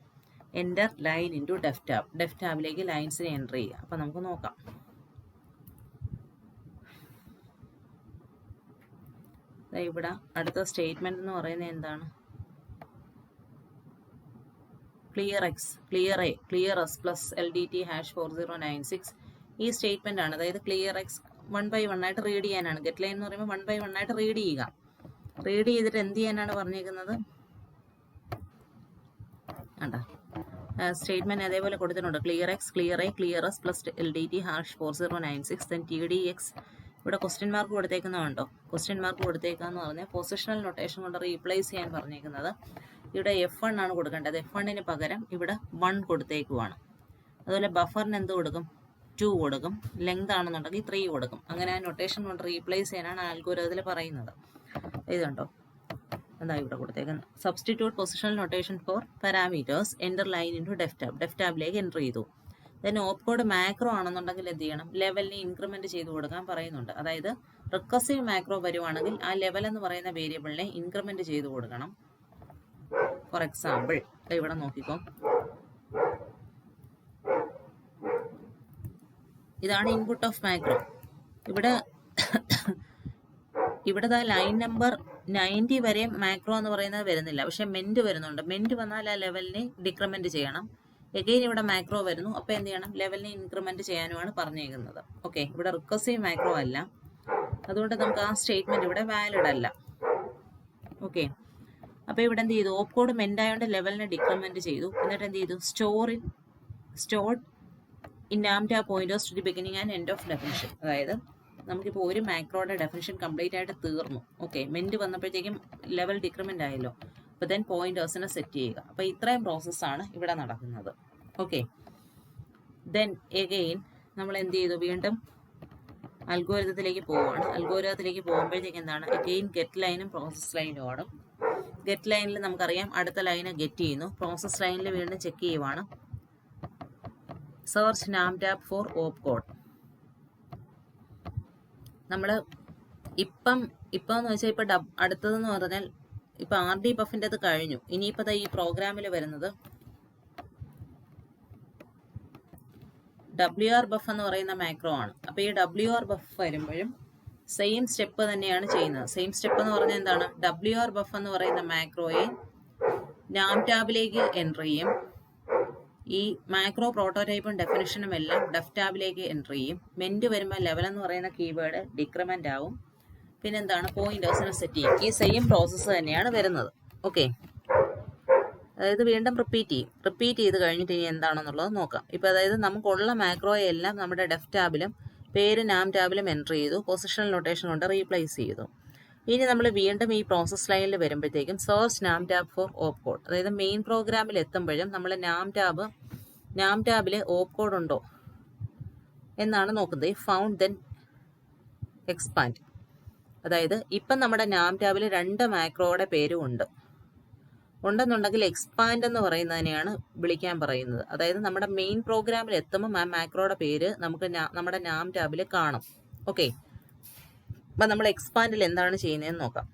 Enter line into def tab. Def ടാബിലേക്ക് ലൈൻസിനെ എൻ്റർ ചെയ്യുക. അപ്പോൾ നമുക്ക് നോക്കാം. ഇവിടെ അടുത്ത സ്റ്റേറ്റ്മെൻറ്റ് എന്ന് പറയുന്നത് എന്താണ്? Clear X, clear A, clear S plus LDT #4096 ഈ സ്റ്റേറ്റ്മെന്റ് ആണ്. അതായത് ക്ലിയർ എക്സ് 1 by 1 ആയിട്ട് റീഡ് ചെയ്യാനാണ്. ഗെറ്റ് ലൈൻ എന്ന് പറയുമ്പോൾ 1 by 1 ആയിട്ട് റീഡ് ചെയ്യുക. റീഡ് ചെയ്തിട്ട് എന്ത് ചെയ്യാനാണ് പറഞ്ഞേക്കുന്നത്? വേണ്ട, സ്റ്റേറ്റ്മെന്റ് അതേപോലെ കൊടുത്തിട്ടുണ്ട്. Clear X, clear A, clear S plus LDT #4096 then TDX. ഇവിടെ ക്വസ്റ്റ്യൻ മാർക്ക് കൊടുത്തേക്കുന്നതുണ്ടോ? ക്വസ്റ്റ്യൻ മാർക്ക് കൊടുത്തേക്കാന്ന് പറഞ്ഞാൽ പൊസിഷണൽ നൊട്ടേഷൻ കൊണ്ട് റീപ്ലേസ് ചെയ്യാൻ പറഞ്ഞേക്കുന്നത്. ഇവിടെ F1 ആണ് കൊടുക്കേണ്ടത്. F1ന് പകരം ഇവിടെ 1 കൊടുത്തേക്കുവാണ്. അതുപോലെ ബഫറിന് എന്ത് കൊടുക്കും? 2 കൊടുക്കും. ലെങ്ത് ആണെന്നുണ്ടെങ്കിൽ 3 കൊടുക്കും. അങ്ങനെ ആ നൊട്ടേഷൻ കൊണ്ട് റീപ്ലേസ് ചെയ്യാനാണ് ആൽഗോരിതത്തിൽ പറയുന്നത്. ഇത് കണ്ടോ, എന്താ ഇവിടെ കൊടുത്തേക്കുന്നത്? Substitute positional notation for parameters, enter line into def tab. Def ടാബിലേക്ക് എൻ്റർ ചെയ്തു. ദെൻ ഓപ്പ് കോഡ് മാക്രോ ആണെന്നുണ്ടെങ്കിൽ എന്ത് ചെയ്യണം? ലെവലിനെ ഇൻക്രിമെൻറ്റ് ചെയ്ത് കൊടുക്കാൻ പറയുന്നുണ്ട്. അതായത് റിക്കർസീവ് മാക്രോ വരുവാണെങ്കിൽ ആ ലെവൽ എന്ന് പറയുന്ന വേരിയബിളിനെ ഇൻക്രിമെൻറ്റ് ചെയ്ത് കൊടുക്കണം. ഫോർ എക്സാമ്പിൾ ഇവിടെ നോക്കിക്കോ, ഇതാണ് ഇൻപുട്ട് ഓഫ് മാക്രോ. ഇവിടെ ലൈൻ നമ്പർ 90 വരെ മാക്രോ എന്ന് പറയുന്നത് വരുന്നില്ല, പക്ഷെ മെന്റ് വരുന്നുണ്ട്. മെന്റ് വന്നാൽ ആ ലെവലിനെ ഡിക്രിമെന്റ് ചെയ്യണം. എഗെയിൻ ഇവിടെ മാക്രോ വരുന്നു. അപ്പോൾ എന്ത് ചെയ്യണം? ലെവലിനെ ഇൻക്രിമെന്റ് ചെയ്യാനുമാണ് പറഞ്ഞേക്കുന്നത്. ഓക്കെ, ഇവിടെ റിക്കർസീവ് മാക്രോ അല്ല, അതുകൊണ്ട് നമുക്ക് ആ സ്റ്റേറ്റ്മെന്റ് ഇവിടെ വാലിഡ് അല്ല. ഓക്കെ, അപ്പോൾ ഇവിടെ എന്ത് ചെയ്തു? ഓപ്പ് കോഡ് മെന്റ് ആയതുകൊണ്ട് ലെവലിനെ ഡിക്രിമെന്റ് ചെയ്തു. എന്നിട്ട് എന്ത് ചെയ്തു? Stored in NAMTAB pointers to the beginning and end of definition. അതായത് നമുക്കിപ്പോൾ ഒരു മാക്രോയുടെ ഡെഫിനിഷൻ കംപ്ലീറ്റ് ആയിട്ട് തീർന്നു. ഓക്കെ, മെന്റ് വന്നപ്പോഴത്തേക്കും ലെവൽ ഡിക്രിമെന്റ് ആയല്ലോ. അപ്പോൾ ദെൻ പോയിന്റേഴ്സിനെ സെറ്റ് ചെയ്യുക. അപ്പോൾ ഇത്രയും പ്രോസസ്സാണ് ഇവിടെ നടക്കുന്നത്. ഓക്കെ, ദെൻ എഗെയിൻ നമ്മൾ എന്ത് ചെയ്തു? വീണ്ടും അൽഗോരിതത്തിലേക്ക് പോവുകയാണ്. അൽഗോരിതത്തിലേക്ക് പോകുമ്പോഴത്തേക്ക് എന്താണ്? എഗെയിൻ ഗെറ്റ് ലൈനും പ്രോസസ് ലൈനും ആണ്. ഗെറ്റ് ലൈനിൽ നമുക്കറിയാം അടുത്ത ലൈന് ഗെറ്റ് ചെയ്യുന്നു. പ്രോസസ് ലൈനിൽ വീണ്ടും ചെക്ക് ചെയ്യുവാണ്. സെർച്ച് നാം ടാബ് ഫോർ ഓപ്പ് കോഡ്. നമ്മൾ ഇപ്പം എന്ന് വെച്ചാൽ ഇപ്പം അടുത്തതെന്ന് പറഞ്ഞാൽ ഇപ്പം RD ബഫിൻ്റെ അത് കഴിഞ്ഞു. ഇനിയിപ്പോൾ ഈ പ്രോഗ്രാമിൽ വരുന്നത് WR ബഫ് എന്ന് പറയുന്ന മാക്രോ ആണ്. അപ്പോൾ ഈ WR ബഫ് വരുമ്പോഴും സെയിം സ്റ്റെപ്പ് തന്നെയാണ് ചെയ്യുന്നത്. സെയിം സ്റ്റെപ്പ് എന്ന് പറഞ്ഞാൽ എന്താണ്? WR ബഫ് എന്ന് പറയുന്ന മാക്രോയെ നാം ടാബിലേക്ക് എൻ്റർ ചെയ്യും. ഈ മാക്രോ പ്രോട്ടോടൈപ്പും ഡെഫിനിഷനും എല്ലാം ഡെഫ് ടാബിലേക്ക് എൻ്റർ ചെയ്യും. മെൻറ്റ് വരുമ്പോൾ ലെവൽ എന്ന് പറയുന്ന കീവേഡ് ഡിക്രിമെൻ്റ് ആവും. പിന്നെന്താണ്? പോയിന്റേഴ്സിനെ സെറ്റ് ചെയ്യും. ഈ സെയിം പ്രോസസ്സ് തന്നെയാണ് വരുന്നത്. ഓക്കെ, അതായത് വീണ്ടും റിപ്പീറ്റ് ചെയ്ത് കഴിഞ്ഞിട്ട് ഇനി എന്താണെന്നുള്ളത് നോക്കാം. ഇപ്പോൾ അതായത് നമുക്കുള്ള മാക്രോയെ എല്ലാം നമ്മുടെ ഡെഫ് ടാബിലും പേര് നാം ടാബിലും എൻ്റർ ചെയ്തു. പൊസിഷണൽ നൊട്ടേഷൻ കൊണ്ട് റീപ്ലേസ് ചെയ്തു. ഇനി നമ്മൾ വീണ്ടും ഈ പ്രോസസ് ലൈനിൽ വരുമ്പോഴത്തേക്കും സെർച്ച് നാം ടാബ് ഫോർ ഓപ്പ് കോഡ്, അതായത് മെയിൻ പ്രോഗ്രാമിൽ എത്തുമ്പോഴും നമ്മൾ നാം ടാബിൽ ഓപ്പ് കോഡ് ഉണ്ടോ എന്നാണ് നോക്കുന്നത്. ഫൗണ്ട് ദെൻ എക്സ്പാൻഡ്, അതായത് ഇപ്പം നമ്മുടെ നാം ടാബിൽ 2 മാക്രോയുടെ പേരും ഉണ്ടെന്നുണ്ടെങ്കിൽ എക്സ്പാൻഡ് എന്ന് പറയുന്നതിനെയാണ് വിളിക്കാൻ പറയുന്നത്. അതായത് നമ്മുടെ മെയിൻ പ്രോഗ്രാമിൽ എത്തുമ്പോൾ ആ മാക്രോയുടെ പേര് നമുക്ക് നമ്മുടെ നാം ടാബിൽ കാണും. ഓക്കെ, അപ്പം നമ്മൾ എക്സ്പാൻഡിൽ എന്താണ് ചെയ്യുന്നതെന്ന് നോക്കാം.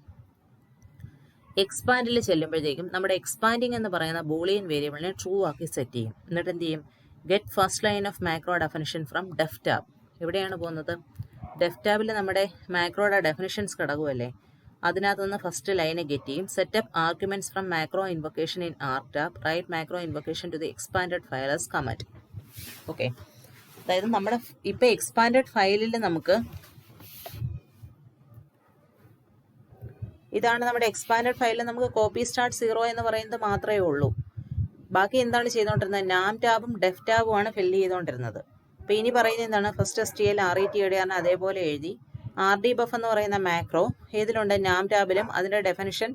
എക്സ്പാൻഡിൽ ചെല്ലുമ്പോഴത്തേക്കും നമ്മുടെ എക്സ്പാൻഡിങ് എന്ന് പറയുന്ന ബൂളിയൻ വേരിയബിളിനെ ട്രൂ ആക്കി സെറ്റ് ചെയ്യും. എന്നിട്ട് എന്ത് ചെയ്യും? Get first line of macro definition from DEFTAB. എവിടെയാണ് പോകുന്നത്? ഡെഫ് ടാബിൽ നമ്മുടെ മാക്രോയുടെ ഡെഫിനിഷൻസ് കിടക്കുമല്ലേ, അതിനകത്തുനിന്ന് ഫസ്റ്റ് ലൈനെ ഗെറ്റ് ചെയ്യും. Setup arguments from macro invocation in ARGTAB, write macro invocation to the expanded file as comment. Okay, അതായത് നമ്മുടെ ഇപ്പം എക്സ്പാൻഡഡ് ഫയലിൽ നമുക്ക് ഇതാണ് നമ്മുടെ എക്സ്പാൻഡഡ് ഫയലിൽ നമുക്ക് കോപ്പി സ്റ്റാർട്ട് 0 എന്ന് പറയുന്നത് മാത്രമേ ഉള്ളൂ. ബാക്കി എന്താണ് ചെയ്തുകൊണ്ടിരുന്നത്? നാം ടാബും ഡെഫ് ടാബും ആണ് ഫില്ല് ചെയ്തുകൊണ്ടിരുന്നത്. അപ്പോൾ ഇനി പറയുന്നത് എന്താണ്? ഫസ്റ്റ് STL RET എഴുതിയാണ് അതേപോലെ എഴുതി. RD ബഫ് എന്ന് പറയുന്ന മാക്രോ ഏതിലുണ്ട്? നാം ടാബിലും അതിൻ്റെ ഡെഫിനിഷൻ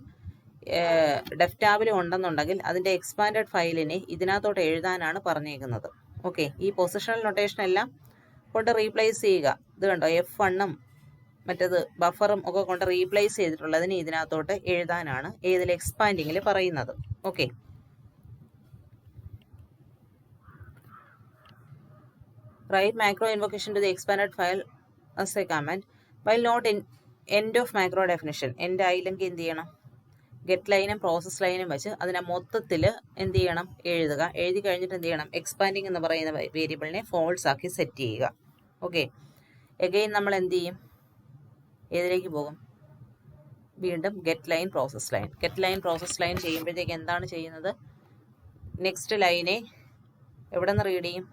ഡെഫ് ടാബിലും ഉണ്ടെന്നുണ്ടെങ്കിൽ അതിൻ്റെ എക്സ്പാൻഡഡ് ഫയലിനെ ഇതിനകത്തോട്ട് എഴുതാനാണ് പറഞ്ഞേക്കുന്നത്. ഓക്കെ, ഈ പൊസിഷണൽ നൊട്ടേഷൻ എല്ലാം കൊണ്ട് റീപ്ലേസ് ചെയ്യുക. ഇത് കണ്ടോ, F1ഉം മറ്റേത് ബഫറും ഒക്കെ കൊണ്ട് റീപ്ലേസ് ചെയ്തിട്ടുള്ളതിന് ഇതിനകത്തോട്ട് എഴുതാനാണ് ഏതിൽ? എക്സ്പാൻഡിങ്ങിൽ പറയുന്നത്. Okay, write macro invocation to the expanded file as a command while not in end of macro definition. End ആയില്ലെങ്കിൽ എന്ത് ചെയ്യണം? ഗെറ്റ് ലൈനും പ്രോസസ് ലൈനും വെച്ച് അതിനെ മൊത്തത്തിൽ എന്ത് ചെയ്യണം? എഴുതുക. എഴുതി കഴിഞ്ഞിട്ട് എന്ത് ചെയ്യണം? എക്സ്പാൻഡിങ് എന്ന് പറയുന്ന വേരിയബിളിനെ ഫോൾസ് ആക്കി സെറ്റ് ചെയ്യുക. ഓക്കെ, എഗെയിൻ നമ്മൾ എന്ത് ചെയ്യും? ഏതിലേക്ക് പോകും? വീണ്ടും ഗെറ്റ് ലൈൻ പ്രോസസ് ലൈൻ ചെയ്യുമ്പോഴത്തേക്ക് എന്താണ് ചെയ്യുന്നത്? നെക്സ്റ്റ് ലൈനെ എവിടെ നിന്ന് റീഡ് ചെയ്യും?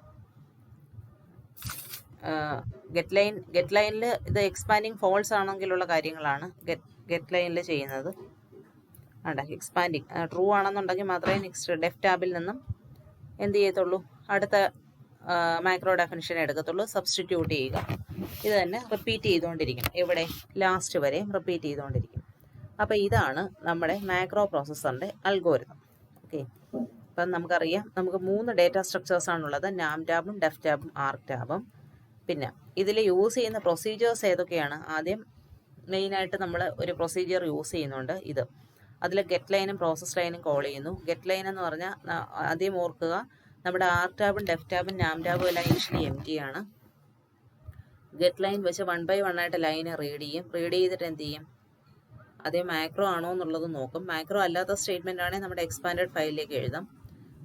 ഗെറ്റ് ലൈനിൽ ഇത് എക്സ്പാൻഡിങ് ഫോൾസ് ആണെങ്കിലുള്ള കാര്യങ്ങളാണ് ഗെറ്റ് ലൈനിൽ ചെയ്യുന്നത്. എക്സ്പാൻഡിങ് ട്രൂ ആണെന്നുണ്ടെങ്കിൽ മാത്രമേ നെക്സ്റ്റ് ഡെഫ് ടാബിൽ നിന്നും എന്ത് ചെയ്യത്തുള്ളൂ? അടുത്ത മാക്രോ ഡെഫിനിഷൻ എടുക്കത്തുള്ളൂ. സബ്സ്റ്റിറ്റ്യൂട്ട് ചെയ്യുക. ഇത് തന്നെ റിപ്പീറ്റ് ചെയ്തുകൊണ്ടിരിക്കും. എവിടെ? ലാസ്റ്റ് വരെ റിപ്പീറ്റ് ചെയ്തുകൊണ്ടിരിക്കും. അപ്പോൾ ഇതാണ് നമ്മുടെ മാക്രോ പ്രോസസ്സറിൻ്റെ അൽഗോരിതം. ഓക്കെ, അപ്പം നമുക്കറിയാം നമുക്ക് 3 ഡേറ്റ സ്ട്രക്ചേഴ്സാണുള്ളത്. നാം ടാബും ഡെഫ് ടാബും ആർക്ക് ടാബും. പിന്നെ ഇതിൽ യൂസ് ചെയ്യുന്ന പ്രൊസീജിയേഴ്സ് ഏതൊക്കെയാണ്? ആദ്യം മെയിനായിട്ട് നമ്മൾ ഒരു പ്രൊസീജിയർ യൂസ് ചെയ്യുന്നുണ്ട്. അതിൽ ഗെറ്റ് ലൈനും പ്രോസസ് ലൈനും കോൾ ചെയ്യുന്നു. ഗെറ്റ് ലൈൻ എന്ന് പറഞ്ഞാൽ ആദ്യം ഓർക്കുക, നമ്മുടെ ആർക്ക് ടാബും ഡെഫ് ടാബും നാം ടാബും എല്ലാം യൂഷ്വലി എംപ്റ്റി ആണ്. ഗെറ്റ് ലൈൻ വെച്ച് 1 by 1 ആയിട്ട് ലൈനെ റീഡ് ചെയ്തിട്ട് എന്ത് ചെയ്യും? അതേ മാക്രോ ആണോ എന്നുള്ളത് നോക്കും. മാക്രോ അല്ലാത്ത സ്റ്റേറ്റ്മെൻ്റ് ആണെങ്കിൽ നമ്മുടെ എക്സ്പാൻഡഡ് ഫയലിലേക്ക് എഴുതാം.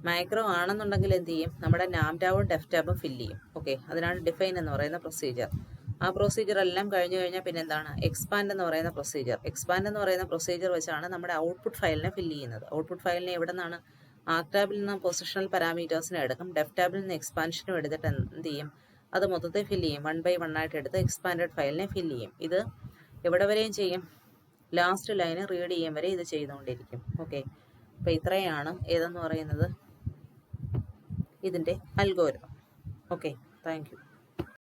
മാക്രോ ആണെന്നുണ്ടെങ്കിൽ എന്ത് ചെയ്യും? നമ്മുടെ നാം ടാബും ഡെഫ് ടാബും ഫില്ല് ചെയ്യും. ഓക്കെ, അതിനാണ് ഡിഫൈൻ എന്ന് പറയുന്ന പ്രൊസീജിയർ. ആ പ്രൊസീജിയർ എല്ലാം കഴിഞ്ഞ് കഴിഞ്ഞാൽ പിന്നെ എന്താണ്? എക്സ്പാൻഡ് എന്ന് പറയുന്ന പ്രൊസീജിയർ വെച്ചാണ് നമ്മുടെ ഔട്ട്പുട്ട് ഫയലിനെ ഫില്ല് ചെയ്യുന്നത്. ഔട്ട്പുട്ട് ഫയലിനെ എവിടെ നിന്നാണ്? ആർക്ക് ടാബിൽ നിന്ന് പൊസിഷണൽ പാരാമീറ്റേഴ്സിനെ എടുക്കും. ഡെഫ് ടാബിൽ നിന്ന് എക്സ്പാൻഷനും എടുത്തിട്ട് എന്ത് ചെയ്യും? അത് മൊത്തത്തിൽ ഫില്ല് ചെയ്യും. 1 by 1 ആയിട്ട് എടുത്ത് എക്സ്പാൻഡഡ് ഫയലിനെ ഫില്ല് ചെയ്യും. ഇത് എവിടെ വരെയും ചെയ്യും? ലാസ്റ്റ് ലൈന് റീഡ് ചെയ്യും വരെ ഇത് ചെയ്തുകൊണ്ടിരിക്കും. ഓക്കെ, അപ്പോൾ ഇത്രയാണ് ഏതെന്ന് പറയുന്നത് ഇതിൻ്റെ അൽഗോരിതം. Okay, thank you.